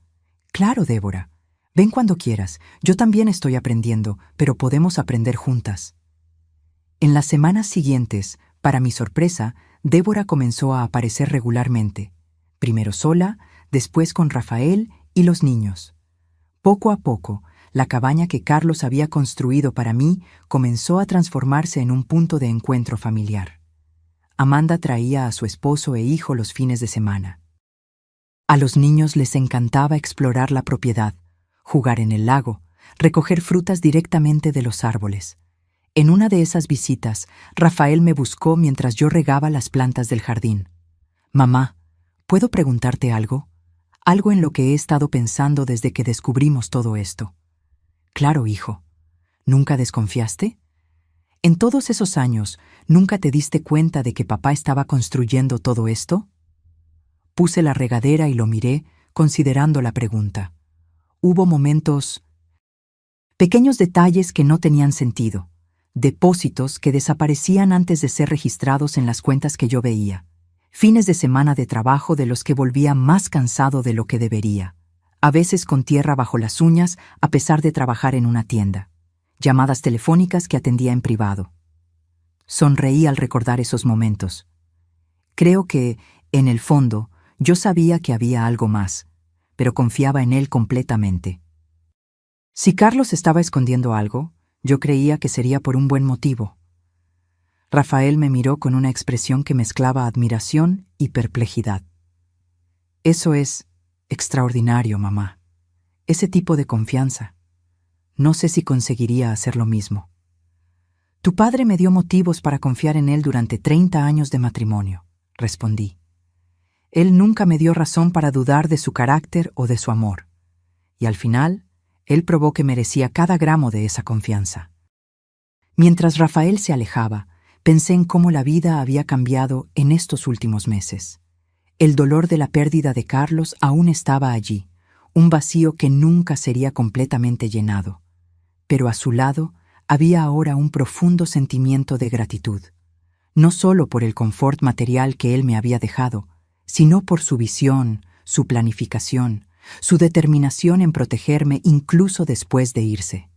«Claro, Débora. Ven cuando quieras. Yo también estoy aprendiendo, pero podemos aprender juntas». En las semanas siguientes, para mi sorpresa, Débora comenzó a aparecer regularmente. Primero sola, después con Rafael y los niños. Poco a poco, La cabaña que Carlos había construido para mí comenzó a transformarse en un punto de encuentro familiar. Amanda traía a su esposo e hijo los fines de semana. A los niños les encantaba explorar la propiedad, jugar en el lago, recoger frutas directamente de los árboles. En una de esas visitas, Rafael me buscó mientras yo regaba las plantas del jardín. «Mamá, ¿puedo preguntarte algo? Algo en lo que he estado pensando desde que descubrimos todo esto». «Claro, hijo. ¿Nunca desconfiaste? En todos esos años, ¿nunca te diste cuenta de que papá estaba construyendo todo esto?» Puse la regadera y lo miré, considerando la pregunta. Hubo momentos, pequeños detalles que no tenían sentido, depósitos que desaparecían antes de ser registrados en las cuentas que yo veía, fines de semana de trabajo de los que volvía más cansado de lo que debería, a veces con tierra bajo las uñas a pesar de trabajar en una tienda, llamadas telefónicas que atendía en privado. Sonreí al recordar esos momentos. Creo que, en el fondo, yo sabía que había algo más, pero confiaba en él completamente. Si Carlos estaba escondiendo algo, yo creía que sería por un buen motivo. Rafael me miró con una expresión que mezclaba admiración y perplejidad. «Eso es extraordinario, mamá. Ese tipo de confianza. No sé si conseguiría hacer lo mismo. Tu padre me dio motivos para confiar en él durante 30 años de matrimonio», respondí. Él nunca me dio razón para dudar de su carácter o de su amor. Y al final, él probó que merecía cada gramo de esa confianza. Mientras Rafael se alejaba, pensé en cómo la vida había cambiado en estos últimos meses. El dolor de la pérdida de Carlos aún estaba allí, un vacío que nunca sería completamente llenado. Pero a su lado había ahora un profundo sentimiento de gratitud, no solo por el confort material que él me había dejado, sino por su visión, su planificación, su determinación en protegerme incluso después de irse.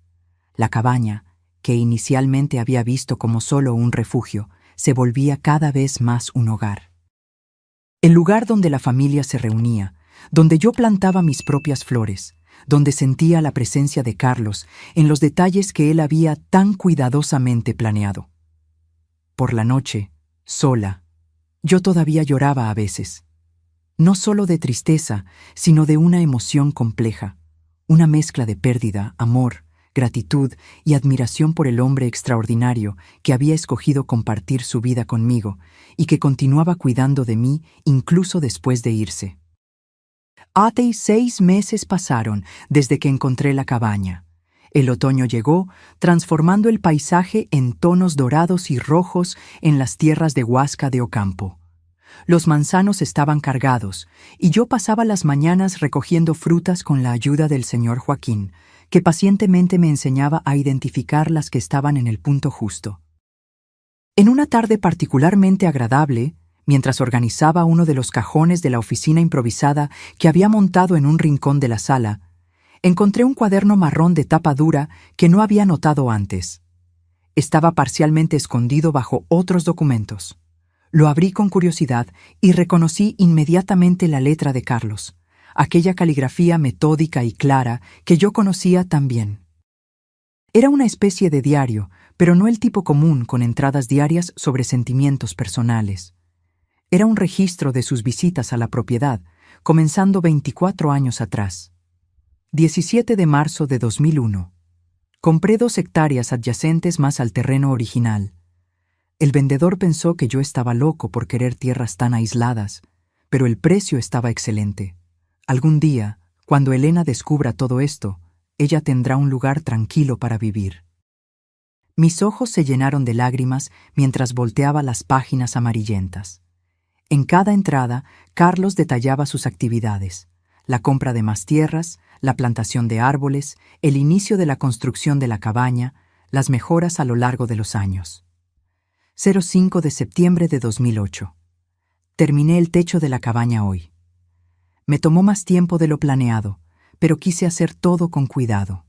La cabaña, que inicialmente había visto como solo un refugio, se volvía cada vez más un hogar. El lugar donde la familia se reunía, donde yo plantaba mis propias flores, donde sentía la presencia de Carlos en los detalles que él había tan cuidadosamente planeado. Por la noche, sola, yo todavía lloraba a veces. No solo de tristeza, sino de una emoción compleja, una mezcla de pérdida, amor, gratitud y admiración por el hombre extraordinario que había escogido compartir su vida conmigo y que continuaba cuidando de mí incluso después de irse. Hasta 6 meses pasaron desde que encontré la cabaña. El otoño llegó, transformando el paisaje en tonos dorados y rojos en las tierras de Huasca de Ocampo. Los manzanos estaban cargados, y yo pasaba las mañanas recogiendo frutas con la ayuda del señor Joaquín, que pacientemente me enseñaba a identificar las que estaban en el punto justo. En una tarde particularmente agradable, mientras organizaba uno de los cajones de la oficina improvisada que había montado en un rincón de la sala, encontré un cuaderno marrón de tapa dura que no había notado antes. Estaba parcialmente escondido bajo otros documentos. Lo abrí con curiosidad y reconocí inmediatamente la letra de Carlos, aquella caligrafía metódica y clara que yo conocía tan bien. Era una especie de diario, pero no el tipo común con entradas diarias sobre sentimientos personales. Era un registro de sus visitas a la propiedad, comenzando 24 años atrás. 17 de marzo de 2001. Compré 2 hectáreas adyacentes más al terreno original. El vendedor pensó que yo estaba loco por querer tierras tan aisladas, pero el precio estaba excelente. Algún día, cuando Elena descubra todo esto, ella tendrá un lugar tranquilo para vivir. Mis ojos se llenaron de lágrimas mientras volteaba las páginas amarillentas. En cada entrada, Carlos detallaba sus actividades: la compra de más tierras, la plantación de árboles, el inicio de la construcción de la cabaña, las mejoras a lo largo de los años. 05 de septiembre de 2008. Terminé el techo de la cabaña hoy. Me tomó más tiempo de lo planeado, pero quise hacer todo con cuidado.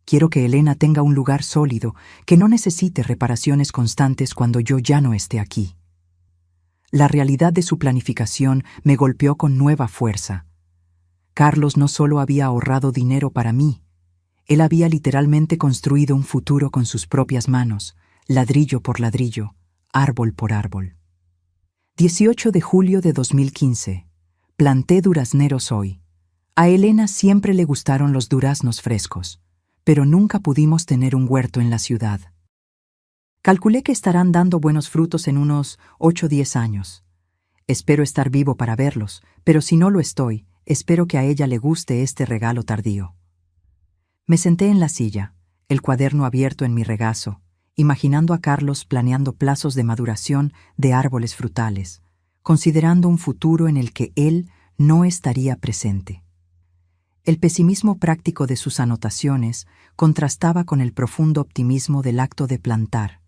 Quiero que Elena tenga un lugar sólido, que no necesite reparaciones constantes cuando yo ya no esté aquí. La realidad de su planificación me golpeó con nueva fuerza. Carlos no solo había ahorrado dinero para mí, Él había literalmente construido un futuro con sus propias manos, ladrillo por ladrillo, árbol por árbol. 18 de julio de 2015. Planté durazneros hoy. A Elena siempre le gustaron los duraznos frescos, pero nunca pudimos tener un huerto en la ciudad. Calculé que estarán dando buenos frutos en unos 8 o 10 años. Espero estar vivo para verlos, pero si no lo estoy, espero que a ella le guste este regalo tardío. Me senté en la silla, el cuaderno abierto en mi regazo, imaginando a Carlos planeando plazos de maduración de árboles frutales, considerando un futuro en el que él no estaría presente. El pesimismo práctico de sus anotaciones contrastaba con el profundo optimismo del acto de plantar,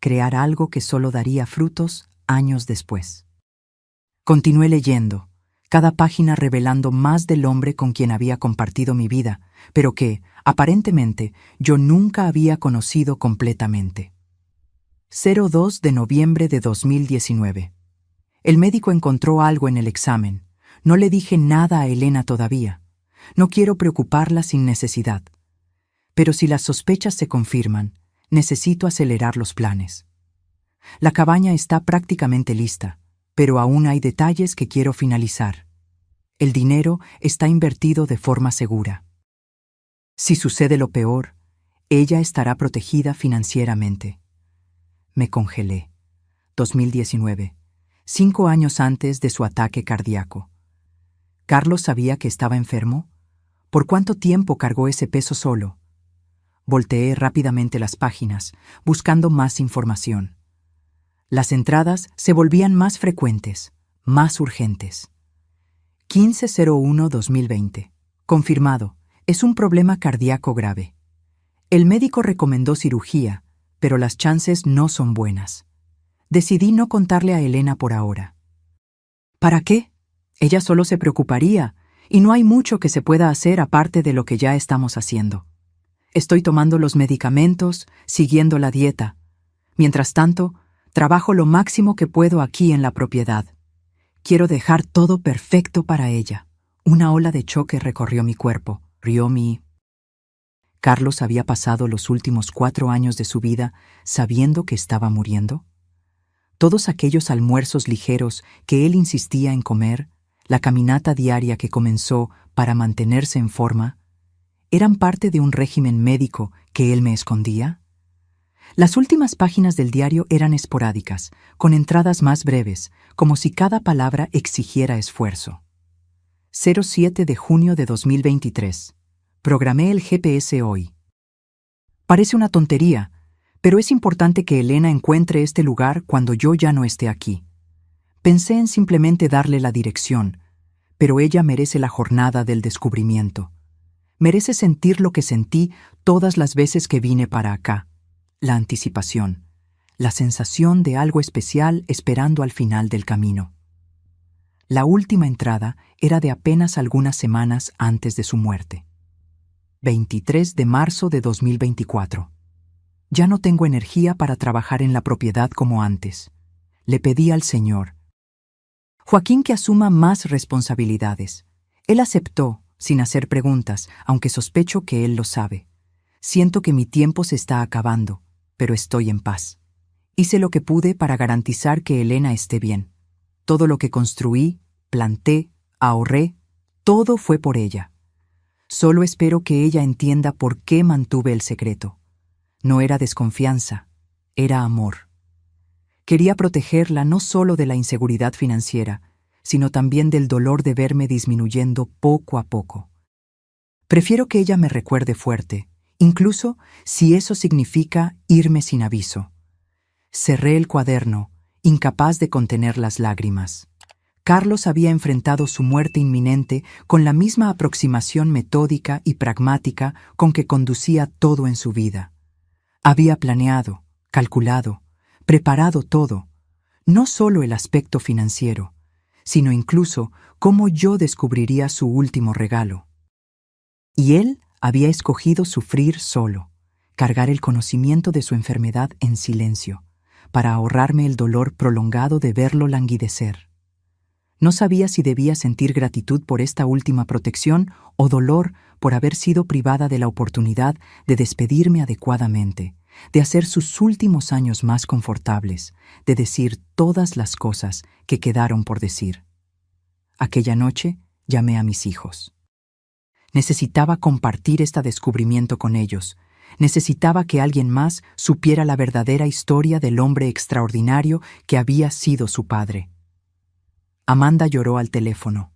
crear algo que solo daría frutos años después. Continué leyendo, cada página revelando más del hombre con quien había compartido mi vida, pero que, aparentemente, yo nunca había conocido completamente. 02 de noviembre de 2019. El médico encontró algo en el examen. No le dije nada a Elena todavía. No quiero preocuparla sin necesidad. Pero si las sospechas se confirman, necesito acelerar los planes. La cabaña está prácticamente lista, pero aún hay detalles que quiero finalizar. El dinero está invertido de forma segura. Si sucede lo peor, ella estará protegida financieramente. Me congelé. 2019, 5 años antes de su ataque cardíaco. ¿Carlos sabía que estaba enfermo? ¿Por cuánto tiempo cargó ese peso solo? Volteé rápidamente las páginas, buscando más información. Las entradas se volvían más frecuentes, más urgentes. 15/01/2020. Confirmado, es un problema cardíaco grave. El médico recomendó cirugía, pero las chances no son buenas. Decidí no contarle a Elena por ahora. ¿Para qué? Ella solo se preocuparía, y no hay mucho que se pueda hacer aparte de lo que ya estamos haciendo. Estoy tomando los medicamentos, siguiendo la dieta. Mientras tanto, trabajo lo máximo que puedo aquí en la propiedad. Quiero dejar todo perfecto para ella. Una ola de choque recorrió mi cuerpo, rió mi... ¿Carlos había pasado los últimos 4 años de su vida sabiendo que estaba muriendo? Todos aquellos almuerzos ligeros que él insistía en comer, la caminata diaria que comenzó para mantenerse en forma, ¿eran parte de un régimen médico que él me escondía? Las últimas páginas del diario eran esporádicas, con entradas más breves, como si cada palabra exigiera esfuerzo. 07 de junio de 2023. Programé el GPS hoy. Parece una tontería, pero es importante que Elena encuentre este lugar cuando yo ya no esté aquí. Pensé en simplemente darle la dirección, pero ella merece la jornada del descubrimiento. Merece sentir lo que sentí todas las veces que vine para acá. La anticipación, la sensación de algo especial esperando al final del camino. La última entrada era de apenas algunas semanas antes de su muerte. 23 de marzo de 2024. Ya no tengo energía para trabajar en la propiedad como antes. Le pedí al Señor, Joaquín, que asuma más responsabilidades. Él aceptó, sin hacer preguntas, aunque sospecho que él lo sabe. Siento que mi tiempo se está acabando, pero estoy en paz. Hice lo que pude para garantizar que Elena esté bien. Todo lo que construí, planté, ahorré, todo fue por ella. Solo espero que ella entienda por qué mantuve el secreto. No era desconfianza, era amor. Quería protegerla no solo de la inseguridad financiera, sino también del dolor de verme disminuyendo poco a poco. Prefiero que ella me recuerde fuerte, incluso si eso significa irme sin aviso. Cerré el cuaderno, incapaz de contener las lágrimas. Carlos había enfrentado su muerte inminente con la misma aproximación metódica y pragmática con que conducía todo en su vida. Había planeado, calculado, preparado todo, no solo el aspecto financiero, sino incluso cómo yo descubriría su último regalo. Y él había escogido sufrir solo, cargar el conocimiento de su enfermedad en silencio, para ahorrarme el dolor prolongado de verlo languidecer. No sabía si debía sentir gratitud por esta última protección o dolor por haber sido privada de la oportunidad de despedirme adecuadamente, de hacer sus últimos años más confortables, de decir todas las cosas que quedaron por decir. Aquella noche llamé a mis hijos. Necesitaba compartir este descubrimiento con ellos. Necesitaba que alguien más supiera la verdadera historia del hombre extraordinario que había sido su padre. Amanda lloró al teléfono.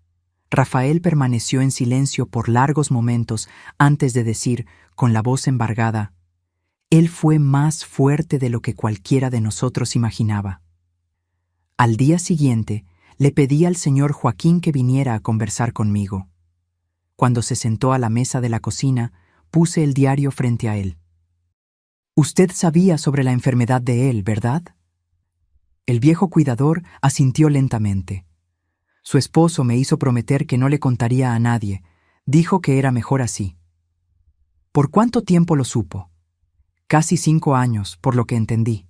Rafael permaneció en silencio por largos momentos antes de decir, con la voz embargada, «Él fue más fuerte de lo que cualquiera de nosotros imaginaba». Al día siguiente, le pedí al señor Joaquín que viniera a conversar conmigo. Cuando se sentó a la mesa de la cocina, puse el diario frente a él. «Usted sabía sobre la enfermedad de él, ¿verdad?». El viejo cuidador asintió lentamente. Su esposo me hizo prometer que no le contaría a nadie. Dijo que era mejor así. ¿Por cuánto tiempo lo supo? Casi 5 años, por lo que entendí.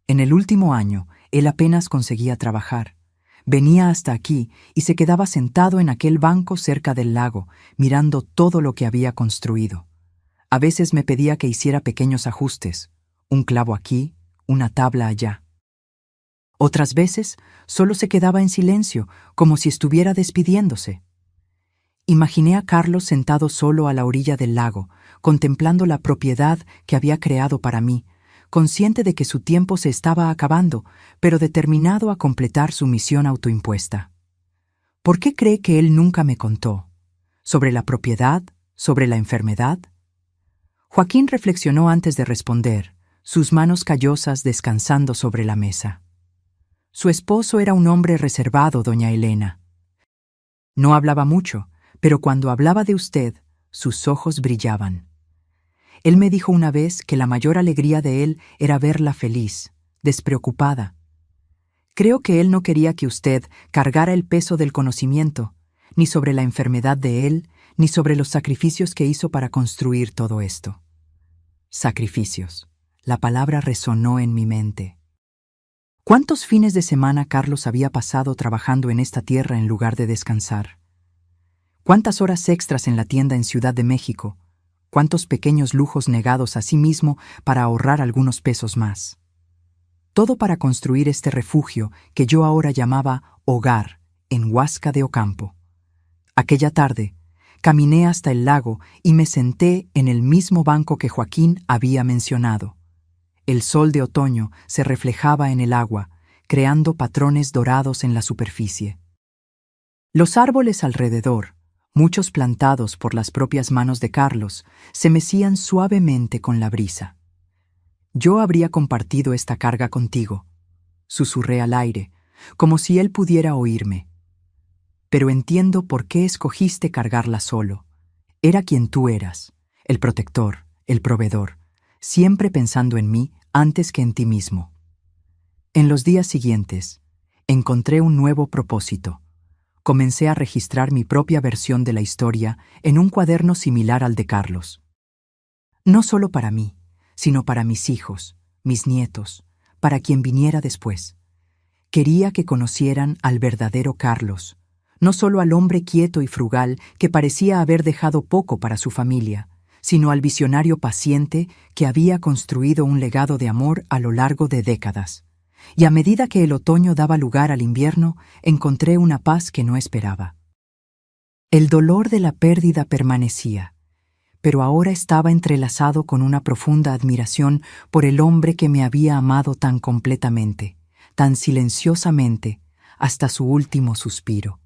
En el último año, él apenas conseguía trabajar. Venía hasta aquí y se quedaba sentado en aquel banco cerca del lago, mirando todo lo que había construido. A veces me pedía que hiciera pequeños ajustes, un clavo aquí, una tabla allá. Otras veces solo se quedaba en silencio, como si estuviera despidiéndose. Imaginé a Carlos sentado solo a la orilla del lago, contemplando la propiedad que había creado para mí, consciente de que su tiempo se estaba acabando, pero determinado a completar su misión autoimpuesta. ¿Por qué cree que él nunca me contó? ¿Sobre la propiedad? ¿Sobre la enfermedad? Joaquín reflexionó antes de responder, sus manos callosas descansando sobre la mesa. Su esposo era un hombre reservado, doña Elena. No hablaba mucho, pero cuando hablaba de usted, sus ojos brillaban. Él me dijo una vez que la mayor alegría de él era verla feliz, despreocupada. Creo que él no quería que usted cargara el peso del conocimiento, ni sobre la enfermedad de él, ni sobre los sacrificios que hizo para construir todo esto. Sacrificios. La palabra resonó en mi mente. ¿Cuántos fines de semana Carlos había pasado trabajando en esta tierra en lugar de descansar? ¿Cuántas horas extras en la tienda en Ciudad de México? ¿Cuántos pequeños lujos negados a sí mismo para ahorrar algunos pesos más? Todo para construir este refugio que yo ahora llamaba hogar en Huasca de Ocampo. Aquella tarde, caminé hasta el lago y me senté en el mismo banco que Joaquín había mencionado. El sol de otoño se reflejaba en el agua, creando patrones dorados en la superficie. Los árboles alrededor, muchos plantados por las propias manos de Carlos, se mecían suavemente con la brisa. Yo habría compartido esta carga contigo, susurré al aire, como si él pudiera oírme. Pero entiendo por qué escogiste cargarla solo. Era quien tú eras, el protector, el proveedor, siempre pensando en mí antes que en ti mismo. En los días siguientes, encontré un nuevo propósito. Comencé a registrar mi propia versión de la historia en un cuaderno similar al de Carlos. No solo para mí, sino para mis hijos, mis nietos, para quien viniera después. Quería que conocieran al verdadero Carlos, no solo al hombre quieto y frugal que parecía haber dejado poco para su familia, sino al visionario paciente que había construido un legado de amor a lo largo de décadas. Y a medida que el otoño daba lugar al invierno, encontré una paz que no esperaba. El dolor de la pérdida permanecía, pero ahora estaba entrelazado con una profunda admiración por el hombre que me había amado tan completamente, tan silenciosamente, hasta su último suspiro.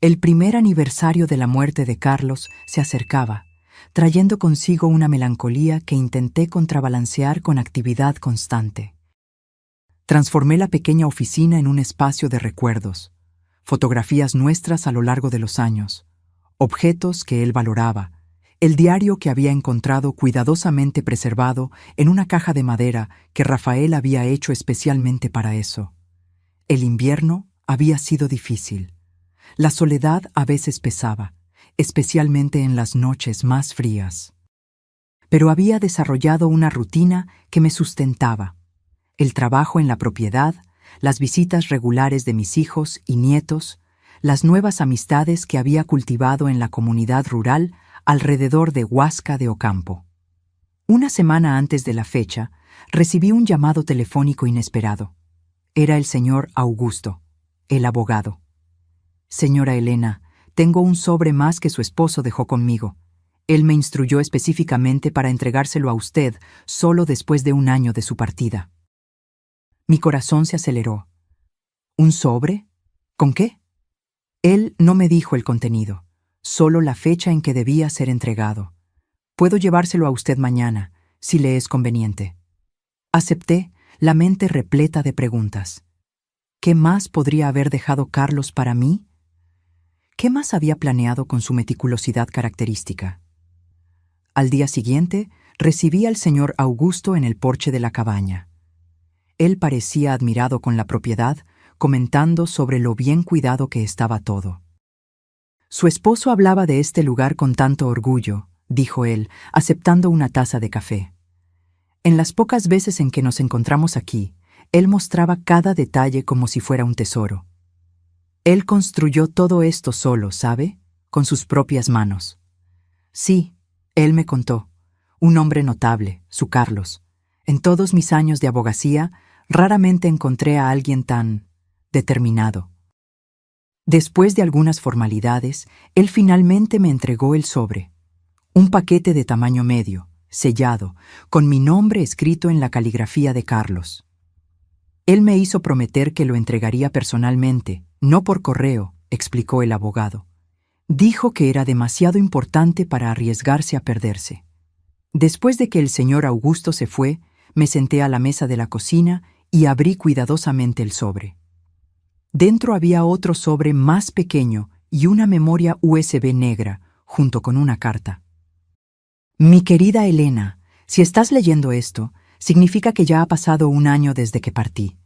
El primer aniversario de la muerte de Carlos se acercaba, trayendo consigo una melancolía que intenté contrabalancear con actividad constante. Transformé la pequeña oficina en un espacio de recuerdos, fotografías nuestras a lo largo de los años, objetos que él valoraba, el diario que había encontrado cuidadosamente preservado en una caja de madera que Rafael había hecho especialmente para eso. El invierno había sido difícil. La soledad a veces pesaba, especialmente en las noches más frías. Pero había desarrollado una rutina que me sustentaba. El trabajo en la propiedad, las visitas regulares de mis hijos y nietos, las nuevas amistades que había cultivado en la comunidad rural alrededor de Huasca de Ocampo. Una semana antes de la fecha, recibí un llamado telefónico inesperado. Era el señor Augusto, el abogado. Señora Elena, tengo un sobre más que su esposo dejó conmigo. Él me instruyó específicamente para entregárselo a usted solo después de un año de su partida. Mi corazón se aceleró. ¿Un sobre? ¿Con qué? Él no me dijo el contenido, solo la fecha en que debía ser entregado. Puedo llevárselo a usted mañana, si le es conveniente. Acepté, la mente repleta de preguntas. ¿Qué más podría haber dejado Carlos para mí? ¿Qué más había planeado con su meticulosidad característica? Al día siguiente, recibí al señor Augusto en el porche de la cabaña. Él parecía admirado con la propiedad, comentando sobre lo bien cuidado que estaba todo. Su esposo hablaba de este lugar con tanto orgullo, dijo él, aceptando una taza de café. En las pocas veces en que nos encontramos aquí, él mostraba cada detalle como si fuera un tesoro. Él construyó todo esto solo, ¿sabe? Con sus propias manos. Sí, él me contó. Un hombre notable, su Carlos. En todos mis años de abogacía, raramente encontré a alguien tan determinado. Después de algunas formalidades, él finalmente me entregó el sobre. Un paquete de tamaño medio, sellado, con mi nombre escrito en la caligrafía de Carlos. Él me hizo prometer que lo entregaría personalmente, no por correo, explicó el abogado. Dijo que era demasiado importante para arriesgarse a perderse. Después de que el señor Augusto se fue, me senté a la mesa de la cocina y abrí cuidadosamente el sobre. Dentro había otro sobre más pequeño y una memoria USB negra, junto con una carta. Mi querida Elena, si estás leyendo esto, significa que ya ha pasado un año desde que partí.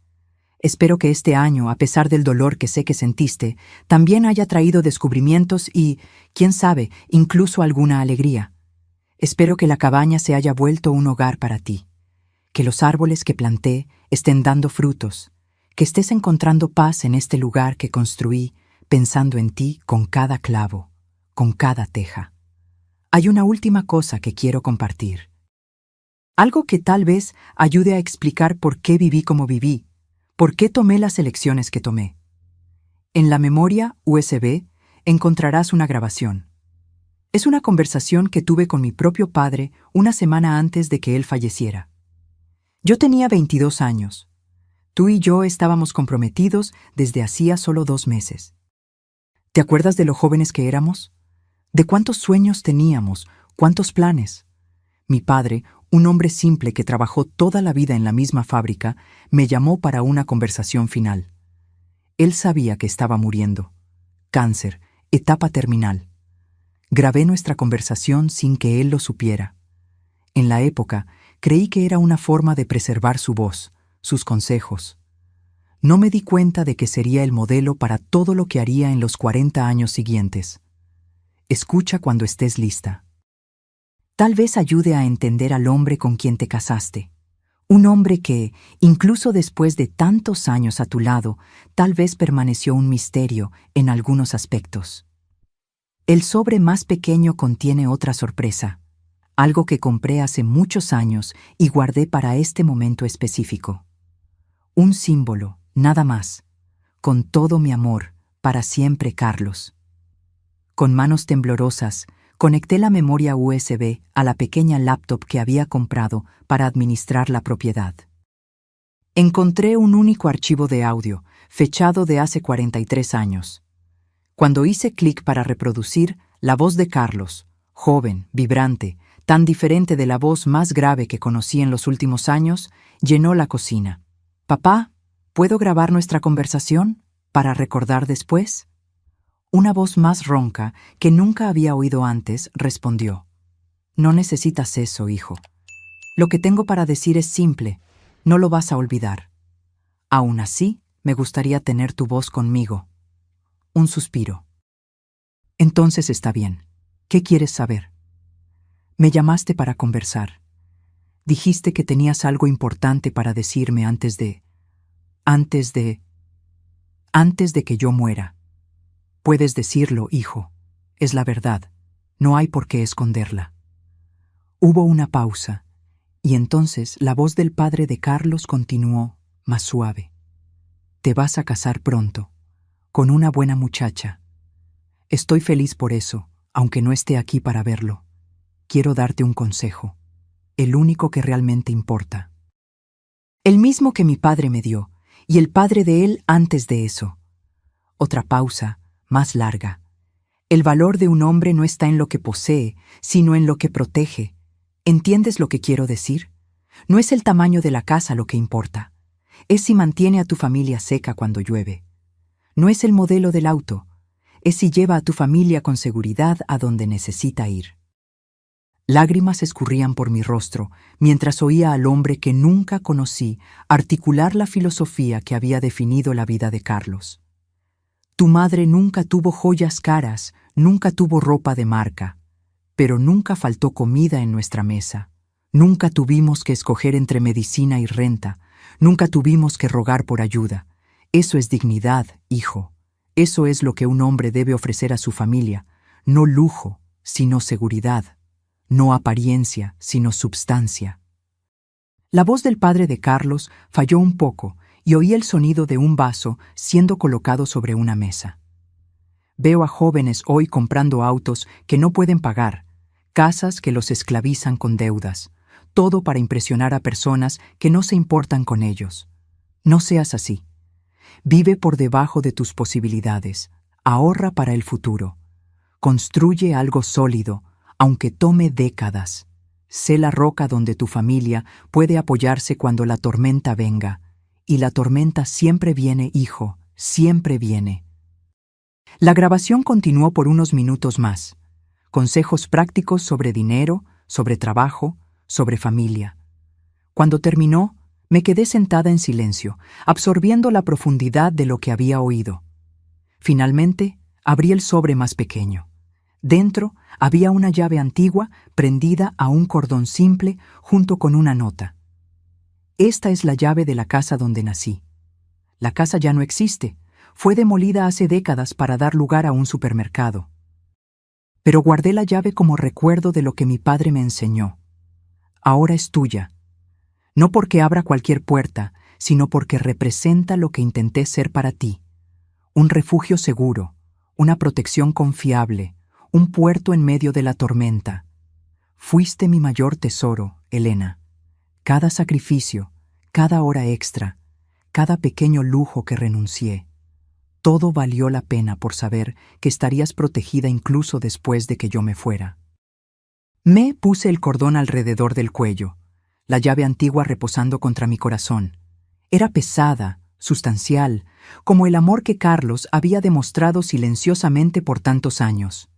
Espero que este año, a pesar del dolor que sé que sentiste, también haya traído descubrimientos y, quién sabe, incluso alguna alegría. Espero que la cabaña se haya vuelto un hogar para ti, que los árboles que planté estén dando frutos, que estés encontrando paz en este lugar que construí, pensando en ti con cada clavo, con cada teja. Hay una última cosa que quiero compartir. Algo que tal vez ayude a explicar por qué viví como viví, por qué tomé las elecciones que tomé. En la memoria USB encontrarás una grabación. Es una conversación que tuve con mi propio padre una semana antes de que él falleciera. Yo tenía 22 años. Tú y yo estábamos comprometidos desde hacía solo 2 meses. ¿Te acuerdas de lo jóvenes que éramos? ¿De cuántos sueños teníamos? ¿Cuántos planes? Mi padre, un hombre simple que trabajó toda la vida en la misma fábrica, me llamó para una conversación final. Él sabía que estaba muriendo. Cáncer, etapa terminal. Grabé nuestra conversación sin que él lo supiera. En la época, creí que era una forma de preservar su voz, sus consejos. No me di cuenta de que sería el modelo para todo lo que haría en los 40 años siguientes. Escucha cuando estés lista. Tal vez ayude a entender al hombre con quien te casaste. Un hombre que, incluso después de tantos años a tu lado, tal vez permaneció un misterio en algunos aspectos. El sobre más pequeño contiene otra sorpresa, algo que compré hace muchos años y guardé para este momento específico. Un símbolo, nada más. Con todo mi amor, para siempre, Carlos. Con manos temblorosas, conecté la memoria USB a la pequeña laptop que había comprado para administrar la propiedad. Encontré un único archivo de audio, fechado de hace 43 años. Cuando hice clic para reproducir, la voz de Carlos, joven, vibrante, tan diferente de la voz más grave que conocí en los últimos años, llenó la cocina. «Papá, ¿puedo grabar nuestra conversación para recordar después?» Una voz más ronca, que nunca había oído antes, respondió. «No necesitas eso, hijo. Lo que tengo para decir es simple, no lo vas a olvidar. Aún así, me gustaría tener tu voz conmigo». Un suspiro. «Entonces está bien. ¿Qué quieres saber?» «Me llamaste para conversar. Dijiste que tenías algo importante para decirme antes de...» antes de que yo muera. Puedes decirlo, hijo. Es la verdad. No hay por qué esconderla. Hubo una pausa, y entonces la voz del padre de Carlos continuó, más suave. Te vas a casar pronto, con una buena muchacha. Estoy feliz por eso, aunque no esté aquí para verlo. Quiero darte un consejo, el único que realmente importa. El mismo que mi padre me dio, y el padre de él antes de eso. Otra pausa, más larga. El valor de un hombre no está en lo que posee, sino en lo que protege. ¿Entiendes lo que quiero decir? No es el tamaño de la casa lo que importa. Es si mantiene a tu familia seca cuando llueve. No es el modelo del auto. Es si lleva a tu familia con seguridad a donde necesita ir. Lágrimas escurrían por mi rostro mientras oía al hombre que nunca conocí articular la filosofía que había definido la vida de Carlos. Tu madre nunca tuvo joyas caras, nunca tuvo ropa de marca, pero nunca faltó comida en nuestra mesa. Nunca tuvimos que escoger entre medicina y renta, nunca tuvimos que rogar por ayuda. Eso es dignidad, hijo. Eso es lo que un hombre debe ofrecer a su familia, no lujo, sino seguridad. No apariencia, sino substancia. La voz del padre de Carlos falló un poco y oí el sonido de un vaso siendo colocado sobre una mesa. Veo a jóvenes hoy comprando autos que no pueden pagar, casas que los esclavizan con deudas, todo para impresionar a personas que no se importan con ellos. No seas así. Vive por debajo de tus posibilidades, ahorra para el futuro, construye algo sólido, aunque tome décadas. Sé la roca donde tu familia puede apoyarse cuando la tormenta venga. Y la tormenta siempre viene, hijo, siempre viene. La grabación continuó por unos minutos más. Consejos prácticos sobre dinero, sobre trabajo, sobre familia. Cuando terminó, me quedé sentada en silencio, absorbiendo la profundidad de lo que había oído. Finalmente, abrí el sobre más pequeño. Dentro había una llave antigua prendida a un cordón simple junto con una nota. Esta es la llave de la casa donde nací. La casa ya no existe. Fue demolida hace décadas para dar lugar a un supermercado. Pero guardé la llave como recuerdo de lo que mi padre me enseñó. Ahora es tuya. No porque abra cualquier puerta, sino porque representa lo que intenté ser para ti. Un refugio seguro, una protección confiable, un puerto en medio de la tormenta. Fuiste mi mayor tesoro, Elena. Cada sacrificio, cada hora extra, cada pequeño lujo que renuncié, todo valió la pena por saber que estarías protegida incluso después de que yo me fuera. Me puse el cordón alrededor del cuello, la llave antigua reposando contra mi corazón. Era pesada, sustancial, como el amor que Carlos había demostrado silenciosamente por tantos años.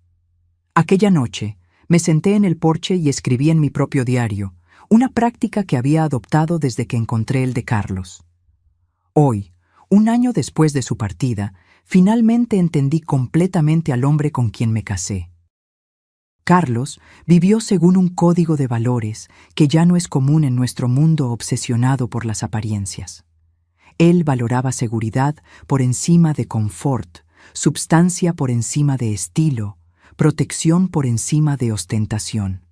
Aquella noche, me senté en el porche y escribí en mi propio diario, una práctica que había adoptado desde que encontré el de Carlos. Hoy, un año después de su partida, finalmente entendí completamente al hombre con quien me casé. Carlos vivió según un código de valores que ya no es común en nuestro mundo obsesionado por las apariencias. Él valoraba seguridad por encima de confort, substancia por encima de estilo, protección por encima de ostentación.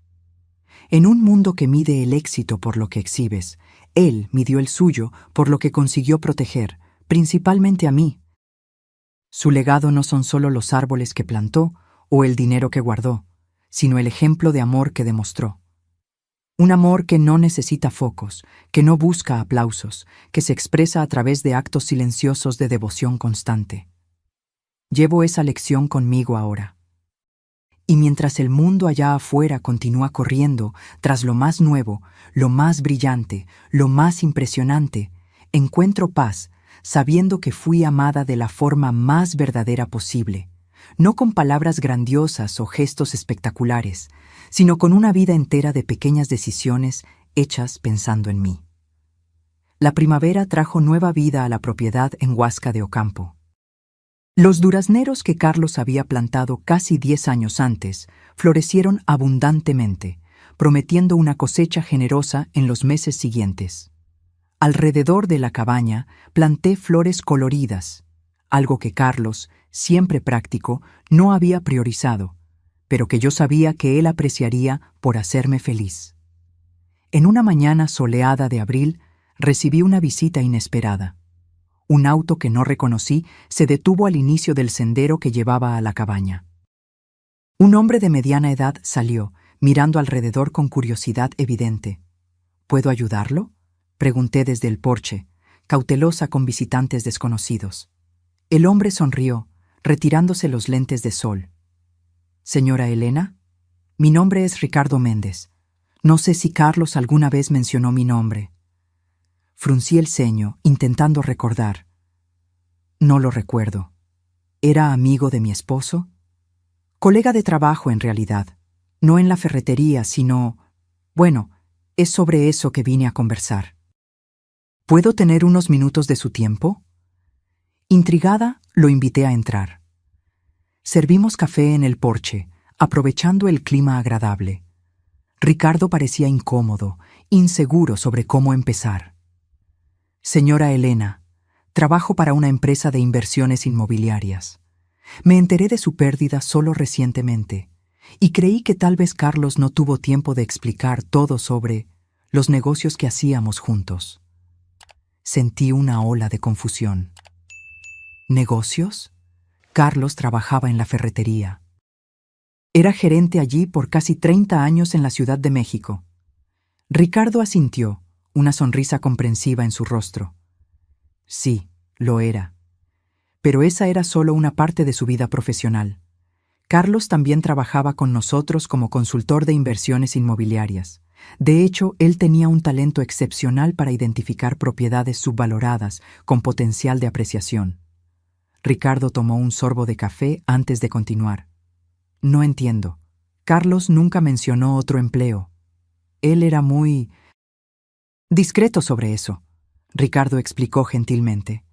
En un mundo que mide el éxito por lo que exhibes, él midió el suyo por lo que consiguió proteger, principalmente a mí. Su legado no son solo los árboles que plantó o el dinero que guardó, sino el ejemplo de amor que demostró. Un amor que no necesita focos, que no busca aplausos, que se expresa a través de actos silenciosos de devoción constante. Llevo esa lección conmigo ahora. Y mientras el mundo allá afuera continúa corriendo tras lo más nuevo, lo más brillante, lo más impresionante, encuentro paz sabiendo que fui amada de la forma más verdadera posible, no con palabras grandiosas o gestos espectaculares, sino con una vida entera de pequeñas decisiones hechas pensando en mí. La primavera trajo nueva vida a la propiedad en Huasca de Ocampo. Los durazneros que Carlos había plantado casi 10 años antes florecieron abundantemente, prometiendo una cosecha generosa en los meses siguientes. Alrededor de la cabaña planté flores coloridas, algo que Carlos, siempre práctico, no había priorizado, pero que yo sabía que él apreciaría por hacerme feliz. En una mañana soleada de abril, recibí una visita inesperada. Un auto que no reconocí se detuvo al inicio del sendero que llevaba a la cabaña. Un hombre de mediana edad salió, mirando alrededor con curiosidad evidente. ¿Puedo ayudarlo?, pregunté desde el porche, cautelosa con visitantes desconocidos. El hombre sonrió, retirándose los lentes de sol. Señora Elena, mi nombre es Ricardo Méndez. No sé si Carlos alguna vez mencionó mi nombre. Fruncí el ceño, intentando recordar. No lo recuerdo. ¿Era amigo de mi esposo? Colega de trabajo, en realidad. No en la ferretería, sino... Bueno, es sobre eso que vine a conversar. ¿Puedo tener unos minutos de su tiempo? Intrigada, lo invité a entrar. Servimos café en el porche, aprovechando el clima agradable. Ricardo parecía incómodo, inseguro sobre cómo empezar. Señora Elena, trabajo para una empresa de inversiones inmobiliarias. Me enteré de su pérdida solo recientemente, y creí que tal vez Carlos no tuvo tiempo de explicar todo sobre los negocios que hacíamos juntos. Sentí una ola de confusión. ¿Negocios? Carlos trabajaba en la ferretería. Era gerente allí por casi 30 años en la Ciudad de México. Ricardo asintió, una sonrisa comprensiva en su rostro. Sí, lo era. Pero esa era solo una parte de su vida profesional. Carlos también trabajaba con nosotros como consultor de inversiones inmobiliarias. De hecho, él tenía un talento excepcional para identificar propiedades subvaloradas con potencial de apreciación. Ricardo tomó un sorbo de café antes de continuar. No entiendo. Carlos nunca mencionó otro empleo. Él era muy discreto sobre eso, Ricardo explicó gentilmente.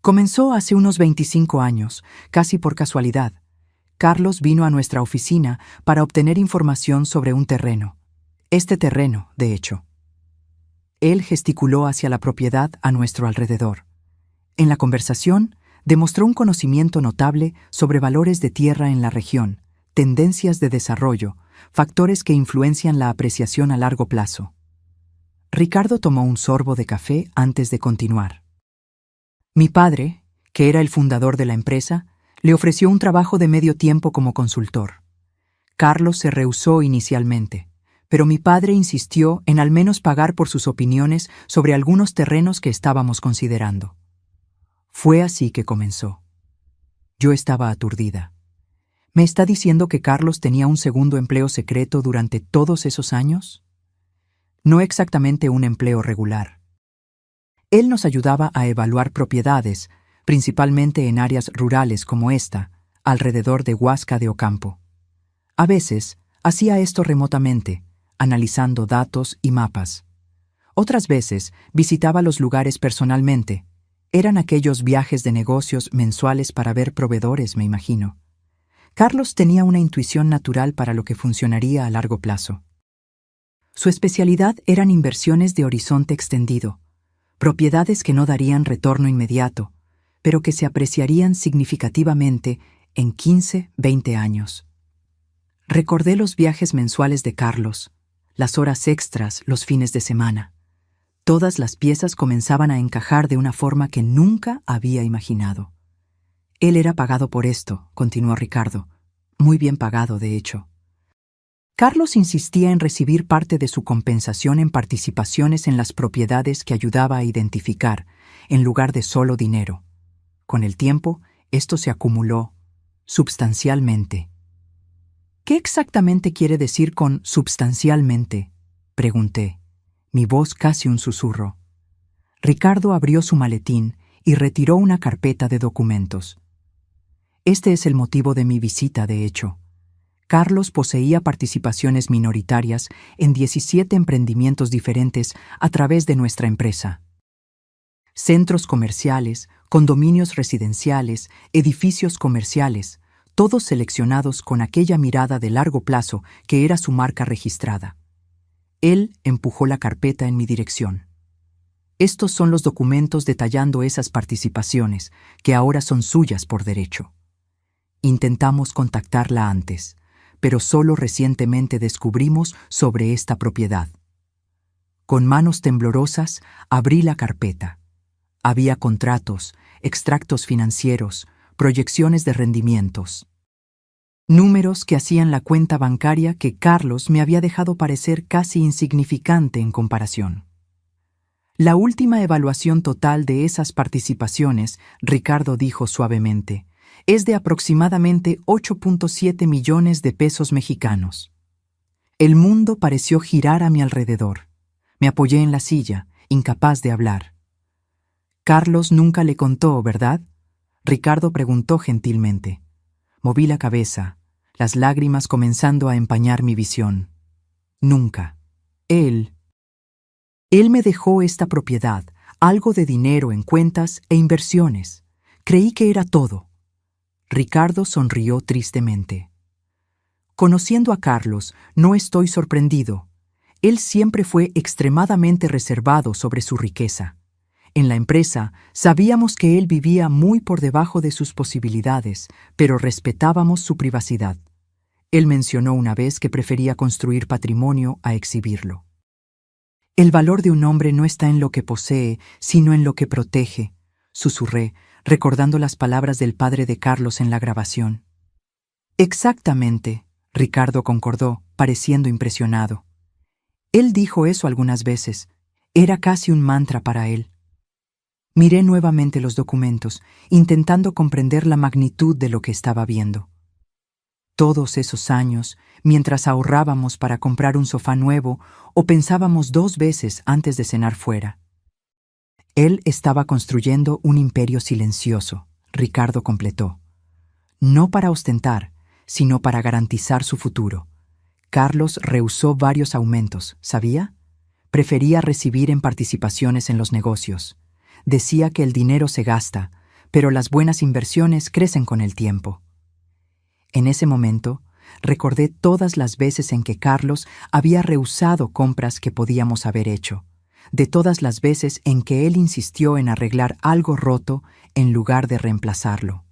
Comenzó hace unos 25 años, casi por casualidad. Carlos vino a nuestra oficina para obtener información sobre un terreno. Este terreno, de hecho. Él gesticuló hacia la propiedad a nuestro alrededor. En la conversación, demostró un conocimiento notable sobre valores de tierra en la región, tendencias de desarrollo, factores que influencian la apreciación a largo plazo. Ricardo tomó un sorbo de café antes de continuar. Mi padre, que era el fundador de la empresa, le ofreció un trabajo de medio tiempo como consultor. Carlos se rehusó inicialmente, pero mi padre insistió en al menos pagar por sus opiniones sobre algunos terrenos que estábamos considerando. Fue así que comenzó. Yo estaba aturdida. ¿Me está diciendo que Carlos tenía un segundo empleo secreto durante todos esos años? No exactamente un empleo regular. Él nos ayudaba a evaluar propiedades, principalmente en áreas rurales como esta, alrededor de Huasca de Ocampo. A veces, hacía esto remotamente, analizando datos y mapas. Otras veces, visitaba los lugares personalmente. Eran aquellos viajes de negocios mensuales para ver proveedores, me imagino. Carlos tenía una intuición natural para lo que funcionaría a largo plazo. Su especialidad eran inversiones de horizonte extendido, propiedades que no darían retorno inmediato, pero que se apreciarían significativamente en 15, 20 años. Recordé los viajes mensuales de Carlos, las horas extras los fines de semana. Todas las piezas comenzaban a encajar de una forma que nunca había imaginado. Él era pagado por esto, continuó Ricardo. Muy bien pagado, de hecho. Carlos insistía en recibir parte de su compensación en participaciones en las propiedades que ayudaba a identificar, en lugar de solo dinero. Con el tiempo, esto se acumuló substancialmente. ¿Qué exactamente quiere decir con substancialmente?, pregunté, mi voz casi un susurro. Ricardo abrió su maletín y retiró una carpeta de documentos. Este es el motivo de mi visita, de hecho. Carlos poseía participaciones minoritarias en 17 emprendimientos diferentes a través de nuestra empresa. Centros comerciales, condominios residenciales, edificios comerciales, todos seleccionados con aquella mirada de largo plazo que era su marca registrada. Él empujó la carpeta en mi dirección. Estos son los documentos detallando esas participaciones, que ahora son suyas por derecho. Intentamos contactarla antes, pero solo recientemente descubrimos sobre esta propiedad. Con manos temblorosas, abrí la carpeta. Había contratos, extractos financieros, proyecciones de rendimientos. Números que hacían la cuenta bancaria que Carlos me había dejado parecer casi insignificante en comparación. La última evaluación total de esas participaciones, Ricardo dijo suavemente, es de aproximadamente 8.7 millones de pesos mexicanos. El mundo pareció girar a mi alrededor. Me apoyé en la silla, incapaz de hablar. Carlos nunca le contó, ¿verdad? Ricardo preguntó gentilmente. Moví la cabeza, las lágrimas comenzando a empañar mi visión. Nunca. Él me dejó esta propiedad, algo de dinero en cuentas e inversiones. Creí que era todo. Ricardo sonrió tristemente. Conociendo a Carlos, no estoy sorprendido. Él siempre fue extremadamente reservado sobre su riqueza. En la empresa, sabíamos que él vivía muy por debajo de sus posibilidades, pero respetábamos su privacidad. Él mencionó una vez que prefería construir patrimonio a exhibirlo. El valor de un hombre no está en lo que posee, sino en lo que protege, susurré, recordando las palabras del padre de Carlos en la grabación. Exactamente, Ricardo concordó, pareciendo impresionado. Él dijo eso algunas veces. Era casi un mantra para él. Miré nuevamente los documentos, intentando comprender la magnitud de lo que estaba viendo. Todos esos años, mientras ahorrábamos para comprar un sofá nuevo o pensábamos 2 veces antes de cenar fuera. Él estaba construyendo un imperio silencioso, Ricardo completó. No para ostentar, sino para garantizar su futuro. Carlos rehusó varios aumentos, ¿sabía? Prefería recibir en participaciones en los negocios. Decía que el dinero se gasta, pero las buenas inversiones crecen con el tiempo. En ese momento, recordé todas las veces en que Carlos había rehusado compras que podíamos haber hecho, de todas las veces en que él insistió en arreglar algo roto en lugar de reemplazarlo.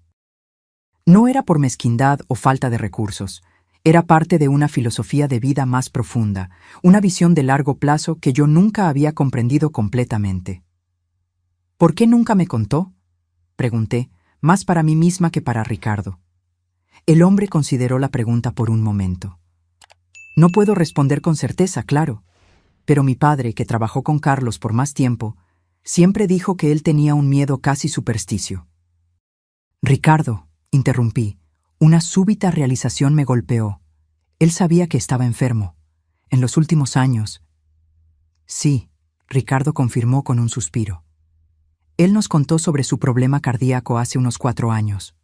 No era por mezquindad o falta de recursos, era parte de una filosofía de vida más profunda, una visión de largo plazo que yo nunca había comprendido completamente. ¿Por qué nunca me contó?, pregunté, más para mí misma que para Ricardo. El hombre consideró la pregunta por un momento. No puedo responder con certeza, claro, pero mi padre, que trabajó con Carlos por más tiempo, siempre dijo que él tenía un miedo casi supersticio. Ricardo, interrumpí, una súbita realización me golpeó. Él sabía que estaba enfermo. En los últimos años. Sí, Ricardo confirmó con un suspiro. Él nos contó sobre su problema cardíaco hace unos 4 años.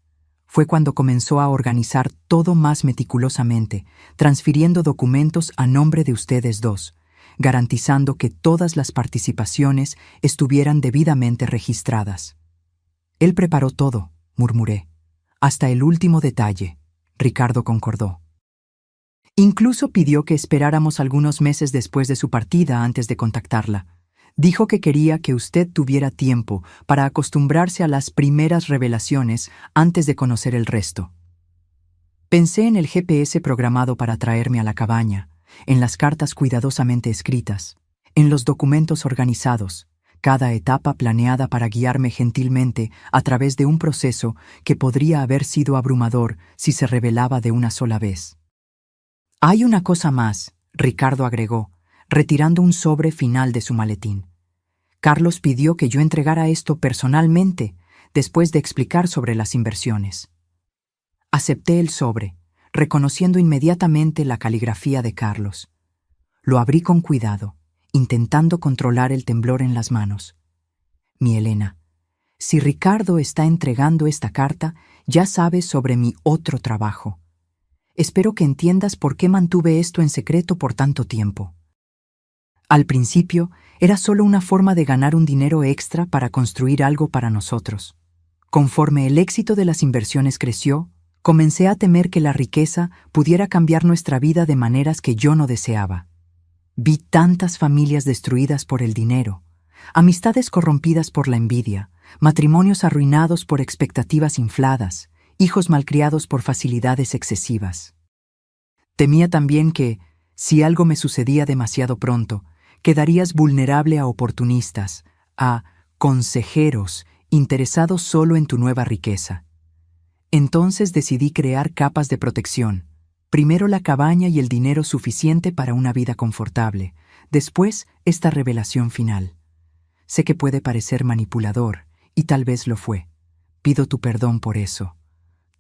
Fue cuando comenzó a organizar todo más meticulosamente, transfiriendo documentos a nombre de ustedes dos, garantizando que todas las participaciones estuvieran debidamente registradas. Él preparó todo, murmuré. Hasta el último detalle, Ricardo concordó. Incluso pidió que esperáramos algunos meses después de su partida antes de contactarla. Dijo que quería que usted tuviera tiempo para acostumbrarse a las primeras revelaciones antes de conocer el resto. Pensé en el GPS programado para traerme a la cabaña, en las cartas cuidadosamente escritas, en los documentos organizados, cada etapa planeada para guiarme gentilmente a través de un proceso que podría haber sido abrumador si se revelaba de una sola vez. Hay una cosa más, Ricardo agregó, retirando un sobre final de su maletín. Carlos pidió que yo entregara esto personalmente, después de explicar sobre las inversiones. Acepté el sobre, reconociendo inmediatamente la caligrafía de Carlos. Lo abrí con cuidado, intentando controlar el temblor en las manos. Mi Elena, si Ricardo está entregando esta carta, ya sabes sobre mi otro trabajo. Espero que entiendas por qué mantuve esto en secreto por tanto tiempo. Al principio, era solo una forma de ganar un dinero extra para construir algo para nosotros. Conforme el éxito de las inversiones creció, comencé a temer que la riqueza pudiera cambiar nuestra vida de maneras que yo no deseaba. Vi tantas familias destruidas por el dinero, amistades corrompidas por la envidia, matrimonios arruinados por expectativas infladas, hijos malcriados por facilidades excesivas. Temía también que, si algo me sucedía demasiado pronto, quedarías vulnerable a oportunistas, a consejeros interesados solo en tu nueva riqueza. Entonces decidí crear capas de protección. Primero la cabaña y el dinero suficiente para una vida confortable. Después, esta revelación final. Sé que puede parecer manipulador, y tal vez lo fue. Pido tu perdón por eso.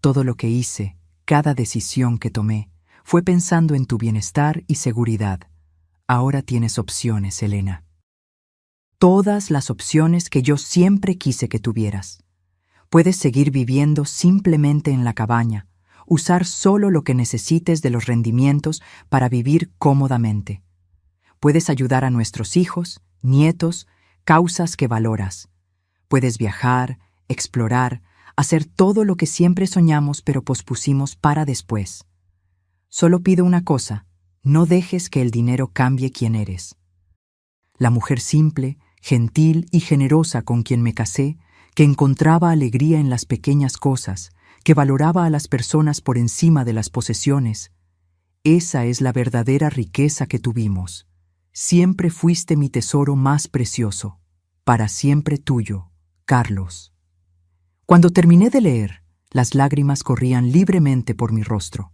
Todo lo que hice, cada decisión que tomé, fue pensando en tu bienestar y seguridad. Ahora tienes opciones, Elena. Todas las opciones que yo siempre quise que tuvieras. Puedes seguir viviendo simplemente en la cabaña, usar solo lo que necesites de los rendimientos para vivir cómodamente. Puedes ayudar a nuestros hijos, nietos, causas que valoras. Puedes viajar, explorar, hacer todo lo que siempre soñamos pero pospusimos para después. Solo pido una cosa, no dejes que el dinero cambie quién eres. La mujer simple, gentil y generosa con quien me casé, que encontraba alegría en las pequeñas cosas, que valoraba a las personas por encima de las posesiones. Esa es la verdadera riqueza que tuvimos. Siempre fuiste mi tesoro más precioso. Para siempre tuyo, Carlos. Cuando terminé de leer, las lágrimas corrían libremente por mi rostro.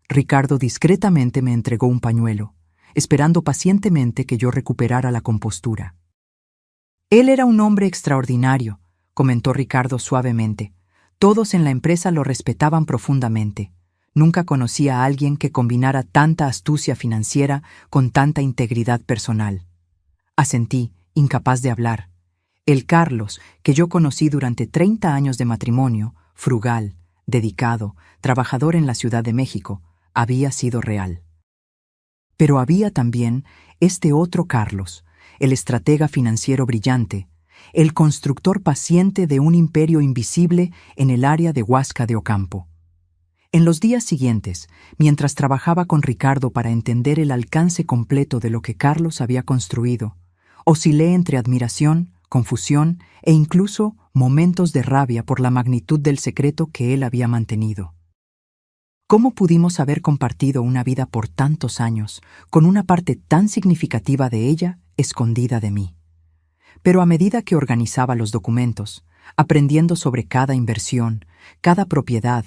Ricardo discretamente me entregó un pañuelo, esperando pacientemente que yo recuperara la compostura. Él era un hombre extraordinario, comentó Ricardo suavemente. Todos en la empresa lo respetaban profundamente. Nunca conocí a alguien que combinara tanta astucia financiera con tanta integridad personal. Asentí, incapaz de hablar. El Carlos, que yo conocí durante 30 años de matrimonio, frugal, dedicado, trabajador en la Ciudad de México, había sido real. Pero había también este otro Carlos, el estratega financiero brillante, el constructor paciente de un imperio invisible en el área de Huasca de Ocampo. En los días siguientes, mientras trabajaba con Ricardo para entender el alcance completo de lo que Carlos había construido, oscilé entre admiración, confusión e incluso momentos de rabia por la magnitud del secreto que él había mantenido. ¿Cómo pudimos haber compartido una vida por tantos años, con una parte tan significativa de ella escondida de mí? Pero a medida que organizaba los documentos, aprendiendo sobre cada inversión, cada propiedad,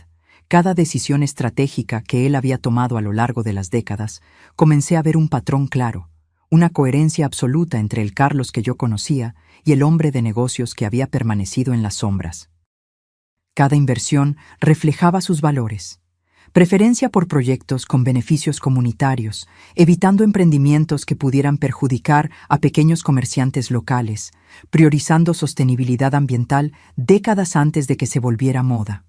cada decisión estratégica que él había tomado a lo largo de las décadas, comencé a ver un patrón claro, una coherencia absoluta entre el Carlos que yo conocía y el hombre de negocios que había permanecido en las sombras. Cada inversión reflejaba sus valores. Preferencia por proyectos con beneficios comunitarios, evitando emprendimientos que pudieran perjudicar a pequeños comerciantes locales, priorizando sostenibilidad ambiental décadas antes de que se volviera moda.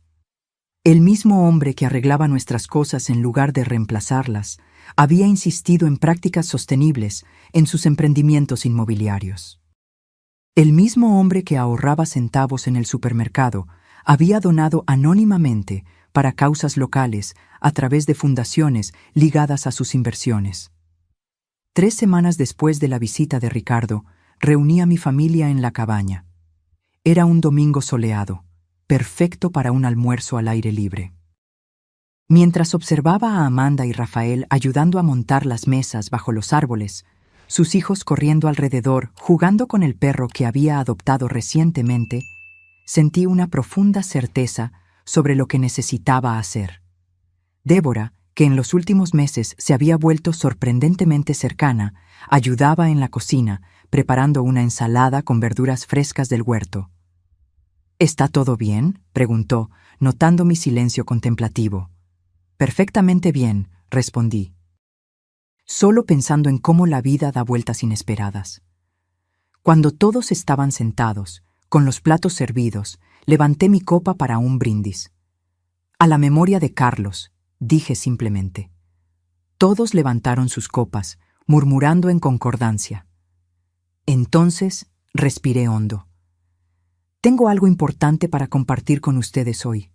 El mismo hombre que arreglaba nuestras cosas en lugar de reemplazarlas, había insistido en prácticas sostenibles en sus emprendimientos inmobiliarios. El mismo hombre que ahorraba centavos en el supermercado había donado anónimamente para causas locales a través de fundaciones ligadas a sus inversiones. 3 semanas después de la visita de Ricardo, reuní a mi familia en la cabaña. Era un domingo soleado, perfecto para un almuerzo al aire libre. Mientras observaba a Amanda y Rafael ayudando a montar las mesas bajo los árboles, sus hijos corriendo alrededor, jugando con el perro que había adoptado recientemente, sentí una profunda certeza sobre lo que necesitaba hacer. Débora, que en los últimos meses se había vuelto sorprendentemente cercana, ayudaba en la cocina, preparando una ensalada con verduras frescas del huerto. ¿Está todo bien?, preguntó, notando mi silencio contemplativo. Perfectamente bien, respondí, solo pensando en cómo la vida da vueltas inesperadas. Cuando todos estaban sentados, con los platos servidos, levanté mi copa para un brindis. A la memoria de Carlos, dije simplemente. Todos levantaron sus copas, murmurando en concordancia. Entonces, respiré hondo. Tengo algo importante para compartir con ustedes hoy.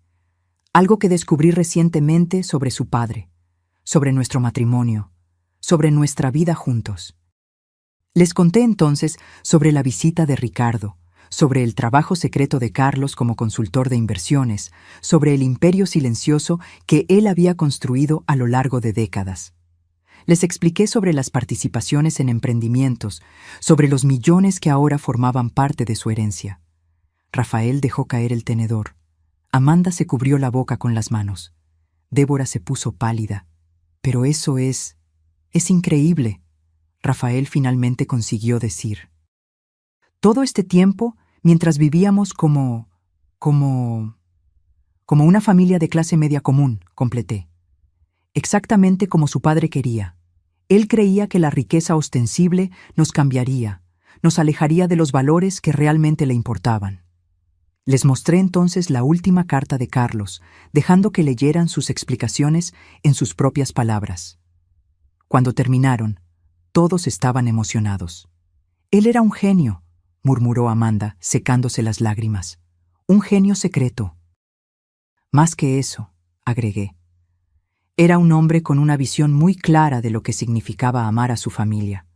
Algo que descubrí recientemente sobre su padre, sobre nuestro matrimonio, sobre nuestra vida juntos. Les conté entonces sobre la visita de Ricardo, sobre el trabajo secreto de Carlos como consultor de inversiones, sobre el imperio silencioso que él había construido a lo largo de décadas. Les expliqué sobre las participaciones en emprendimientos, sobre los millones que ahora formaban parte de su herencia. Rafael dejó caer el tenedor. Amanda se cubrió la boca con las manos. Débora se puso pálida. «Pero eso es increíble», Rafael finalmente consiguió decir. «Todo este tiempo, mientras vivíamos como una familia de clase media común», completé. Exactamente como su padre quería. Él creía que la riqueza ostensible nos cambiaría, nos alejaría de los valores que realmente le importaban. Les mostré entonces la última carta de Carlos, dejando que leyeran sus explicaciones en sus propias palabras. Cuando terminaron, todos estaban emocionados. «Él era un genio», murmuró Amanda, secándose las lágrimas. «Un genio secreto». «Más que eso», agregué. Era un hombre con una visión muy clara de lo que significaba amar a su familia.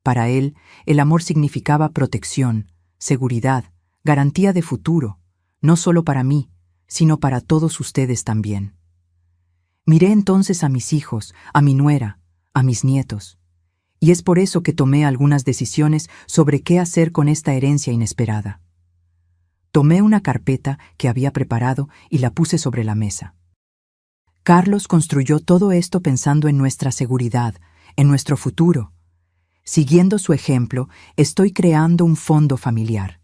Para él, el amor significaba protección, seguridad, garantía de futuro, no solo para mí, sino para todos ustedes también. Miré entonces a mis hijos, a mi nuera, a mis nietos, y es por eso que tomé algunas decisiones sobre qué hacer con esta herencia inesperada. Tomé una carpeta que había preparado y la puse sobre la mesa. Carlos construyó todo esto pensando en nuestra seguridad, en nuestro futuro. Siguiendo su ejemplo, estoy creando un fondo familiar.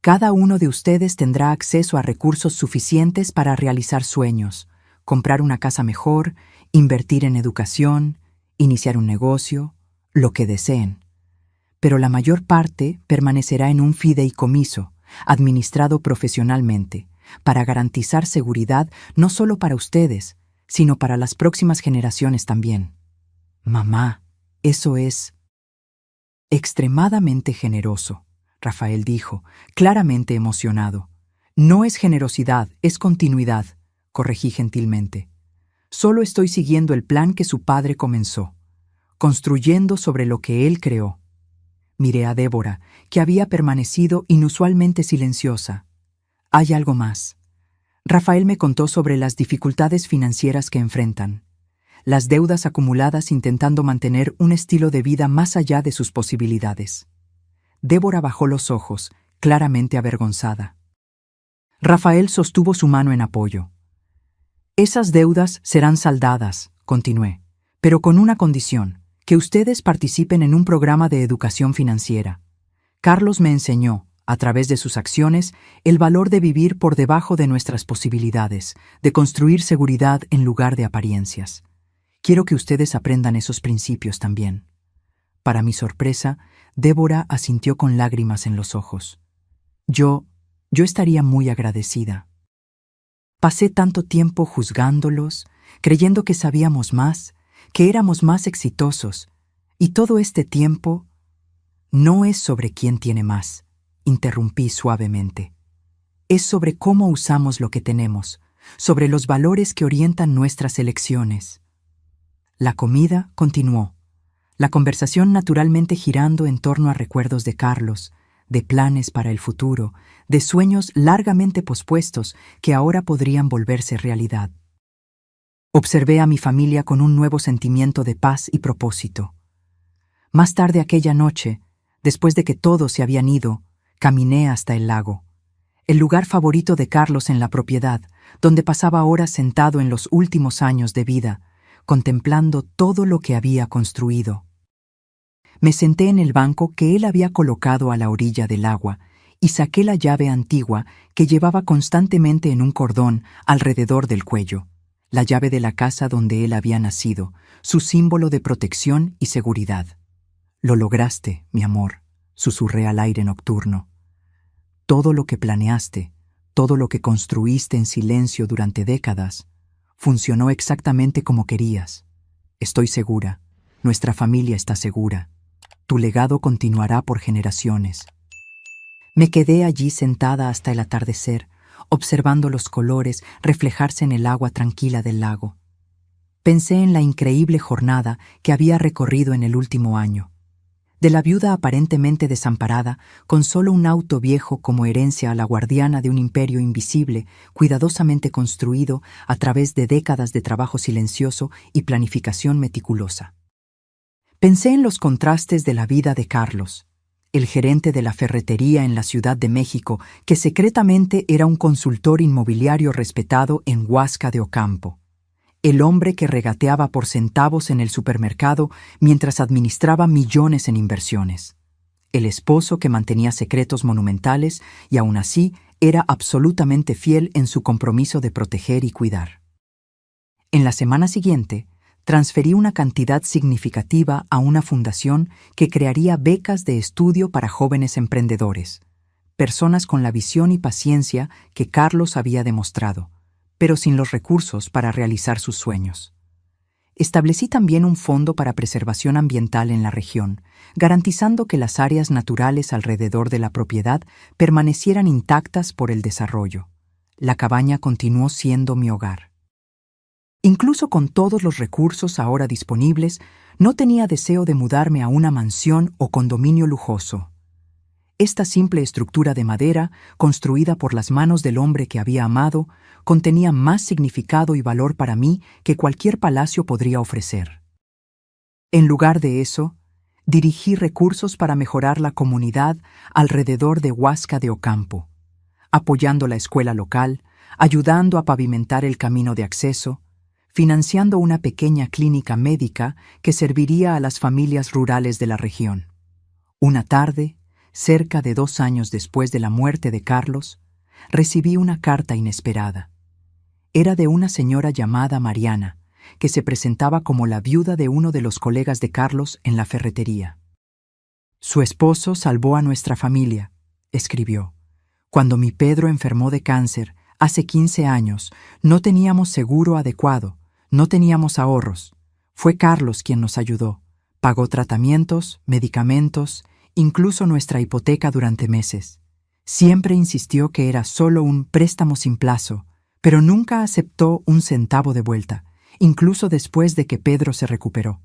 Cada uno de ustedes tendrá acceso a recursos suficientes para realizar sueños, comprar una casa mejor, invertir en educación, iniciar un negocio, lo que deseen. Pero la mayor parte permanecerá en un fideicomiso, administrado profesionalmente, para garantizar seguridad no solo para ustedes, sino para las próximas generaciones también. «Mamá, eso es extremadamente generoso», Rafael dijo, claramente emocionado. «No es generosidad, es continuidad», corregí gentilmente. «Solo estoy siguiendo el plan que su padre comenzó, construyendo sobre lo que él creó». Miré a Débora, que había permanecido inusualmente silenciosa. «Hay algo más». Rafael me contó sobre las dificultades financieras que enfrentan, las deudas acumuladas intentando mantener un estilo de vida más allá de sus posibilidades. Débora bajó los ojos, claramente avergonzada. Rafael sostuvo su mano en apoyo. «Esas deudas serán saldadas», continué, «pero con una condición, que ustedes participen en un programa de educación financiera. Carlos me enseñó, a través de sus acciones, el valor de vivir por debajo de nuestras posibilidades, de construir seguridad en lugar de apariencias. Quiero que ustedes aprendan esos principios también». Para mi sorpresa, Débora asintió con lágrimas en los ojos. Yo estaría muy agradecida. Pasé tanto tiempo juzgándolos, creyendo que sabíamos más, que éramos más exitosos, y todo este tiempo no es sobre quién tiene más, interrumpí suavemente. Es sobre cómo usamos lo que tenemos, sobre los valores que orientan nuestras elecciones. La comida continuó, la conversación naturalmente girando en torno a recuerdos de Carlos, de planes para el futuro, de sueños largamente pospuestos que ahora podrían volverse realidad. Observé a mi familia con un nuevo sentimiento de paz y propósito. Más tarde aquella noche, después de que todos se habían ido, caminé hasta el lago, el lugar favorito de Carlos en la propiedad, donde pasaba horas sentado en los últimos años de vida, contemplando todo lo que había construido. Me senté en el banco que él había colocado a la orilla del agua y saqué la llave antigua que llevaba constantemente en un cordón alrededor del cuello, la llave de la casa donde él había nacido, su símbolo de protección y seguridad. «Lo lograste, mi amor», susurré al aire nocturno. «Todo lo que planeaste, todo lo que construiste en silencio durante décadas, funcionó exactamente como querías. Estoy segura, nuestra familia está segura. Tu legado continuará por generaciones». Me quedé allí sentada hasta el atardecer, observando los colores reflejarse en el agua tranquila del lago. Pensé en la increíble jornada que había recorrido en el último año. de la viuda aparentemente desamparada, con solo un auto viejo como herencia a la guardiana de un imperio invisible, cuidadosamente construido a través de décadas de trabajo silencioso y planificación meticulosa. Pensé en los contrastes de la vida de Carlos, el gerente de la ferretería en la Ciudad de México, que secretamente era un consultor inmobiliario respetado en Huasca de Ocampo. El hombre que regateaba por centavos en el supermercado mientras administraba millones en inversiones. El esposo que mantenía secretos monumentales y aún así era absolutamente fiel en su compromiso de proteger y cuidar. En la semana siguiente, transferí una cantidad significativa a una fundación que crearía becas de estudio para jóvenes emprendedores, personas con la visión y paciencia que Carlos había demostrado, pero sin los recursos para realizar sus sueños. Establecí también un fondo para preservación ambiental en la región, garantizando que las áreas naturales alrededor de la propiedad permanecieran intactas por el desarrollo. La cabaña continuó siendo mi hogar. Incluso con todos los recursos ahora disponibles, no tenía deseo de mudarme a una mansión o condominio lujoso. Esta simple estructura de madera, construida por las manos del hombre que había amado, contenía más significado y valor para mí que cualquier palacio podría ofrecer. En lugar de eso, dirigí recursos para mejorar la comunidad alrededor de Huasca de Ocampo, apoyando la escuela local, ayudando a pavimentar el camino de acceso, financiando una pequeña clínica médica que serviría a las familias rurales de la región. Una tarde, cerca de 2 años después de la muerte de Carlos, recibí una carta inesperada. Era de una señora llamada Mariana, que se presentaba como la viuda de uno de los colegas de Carlos en la ferretería. «Su esposo salvó a nuestra familia», escribió. «Cuando mi Pedro enfermó de cáncer, hace 15 años, no teníamos seguro adecuado, no teníamos ahorros. Fue Carlos quien nos ayudó. Pagó tratamientos, medicamentos, incluso nuestra hipoteca durante meses. Siempre insistió que era solo un préstamo sin plazo, pero nunca aceptó un centavo de vuelta, incluso después de que Pedro se recuperó.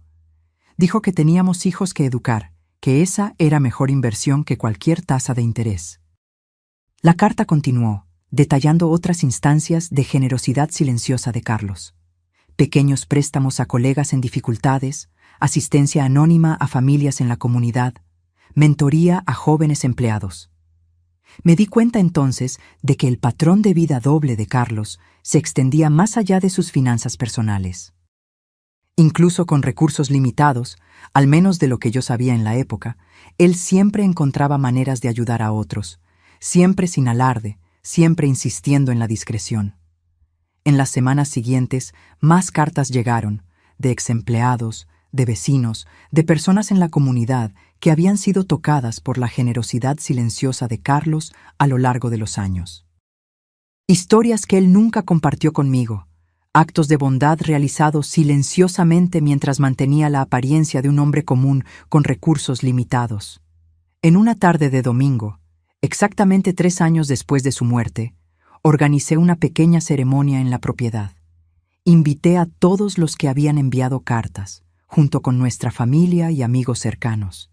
Dijo que teníamos hijos que educar, que esa era mejor inversión que cualquier tasa de interés». La carta continuó, detallando otras instancias de generosidad silenciosa de Carlos. Pequeños préstamos a colegas en dificultades, asistencia anónima a familias en la comunidad, mentoría a jóvenes empleados. Me di cuenta entonces de que el patrón de vida doble de Carlos se extendía más allá de sus finanzas personales. Incluso con recursos limitados, al menos de lo que yo sabía en la época, él siempre encontraba maneras de ayudar a otros, siempre sin alarde, siempre insistiendo en la discreción. En las semanas siguientes, más cartas llegaron, de exempleados, de vecinos, de personas en la comunidad que habían sido tocadas por la generosidad silenciosa de Carlos a lo largo de los años. Historias que él nunca compartió conmigo, actos de bondad realizados silenciosamente mientras mantenía la apariencia de un hombre común con recursos limitados. En una tarde de domingo, exactamente 3 años después de su muerte, organicé una pequeña ceremonia en la propiedad. Invité a todos los que habían enviado cartas, junto con nuestra familia y amigos cercanos.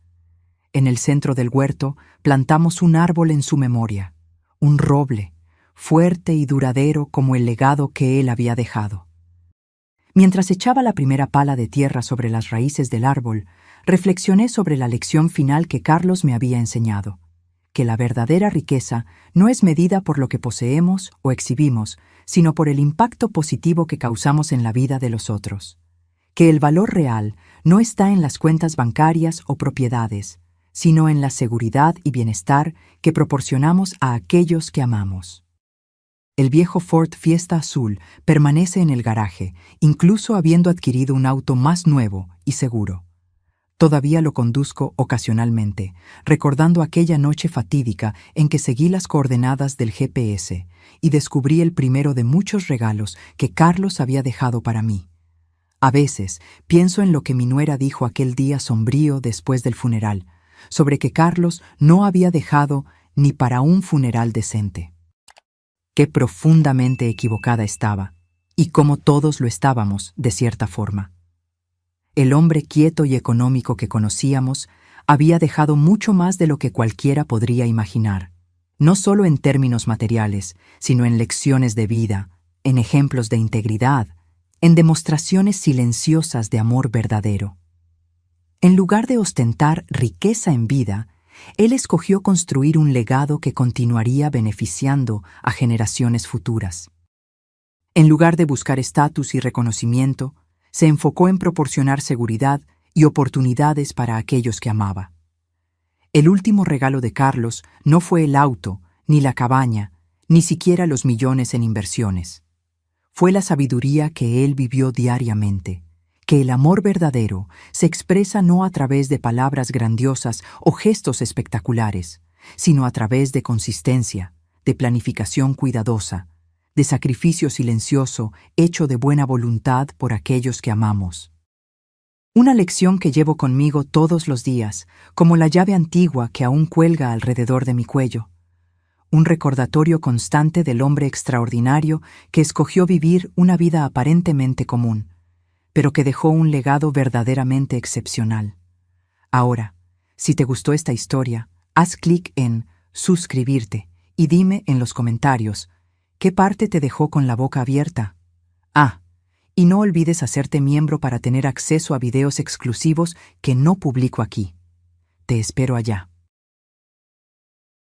En el centro del huerto plantamos un árbol en su memoria, un roble, fuerte y duradero como el legado que él había dejado. Mientras echaba la primera pala de tierra sobre las raíces del árbol, reflexioné sobre la lección final que Carlos me había enseñado, que la verdadera riqueza no es medida por lo que poseemos o exhibimos, sino por el impacto positivo que causamos en la vida de los otros. Que el valor real no está en las cuentas bancarias o propiedades, sino en la seguridad y bienestar que proporcionamos a aquellos que amamos. El viejo Ford Fiesta azul permanece en el garaje, incluso habiendo adquirido un auto más nuevo y seguro. Todavía lo conduzco ocasionalmente, recordando aquella noche fatídica en que seguí las coordenadas del GPS y descubrí el primero de muchos regalos que Carlos había dejado para mí. A veces pienso en lo que mi nuera dijo aquel día sombrío después del funeral, sobre que Carlos no había dejado ni para un funeral decente. Qué profundamente equivocada estaba, y cómo todos lo estábamos, de cierta forma. El hombre quieto y económico que conocíamos había dejado mucho más de lo que cualquiera podría imaginar, no solo en términos materiales, sino en lecciones de vida, en ejemplos de integridad, en demostraciones silenciosas de amor verdadero. En lugar de ostentar riqueza en vida, él escogió construir un legado que continuaría beneficiando a generaciones futuras. En lugar de buscar estatus y reconocimiento, se enfocó en proporcionar seguridad y oportunidades para aquellos que amaba. El último regalo de Carlos no fue el auto, ni la cabaña, ni siquiera los millones en inversiones. Fue la sabiduría que él vivió diariamente, que el amor verdadero se expresa no a través de palabras grandiosas o gestos espectaculares, sino a través de consistencia, de planificación cuidadosa, de sacrificio silencioso hecho de buena voluntad por aquellos que amamos. Una lección que llevo conmigo todos los días, como la llave antigua que aún cuelga alrededor de mi cuello. Un recordatorio constante del hombre extraordinario que escogió vivir una vida aparentemente común, pero que dejó un legado verdaderamente excepcional. Ahora, si te gustó esta historia, haz clic en suscribirte y dime en los comentarios qué parte te dejó con la boca abierta. Y no olvides hacerte miembro para tener acceso a videos exclusivos que no publico aquí. Te espero allá.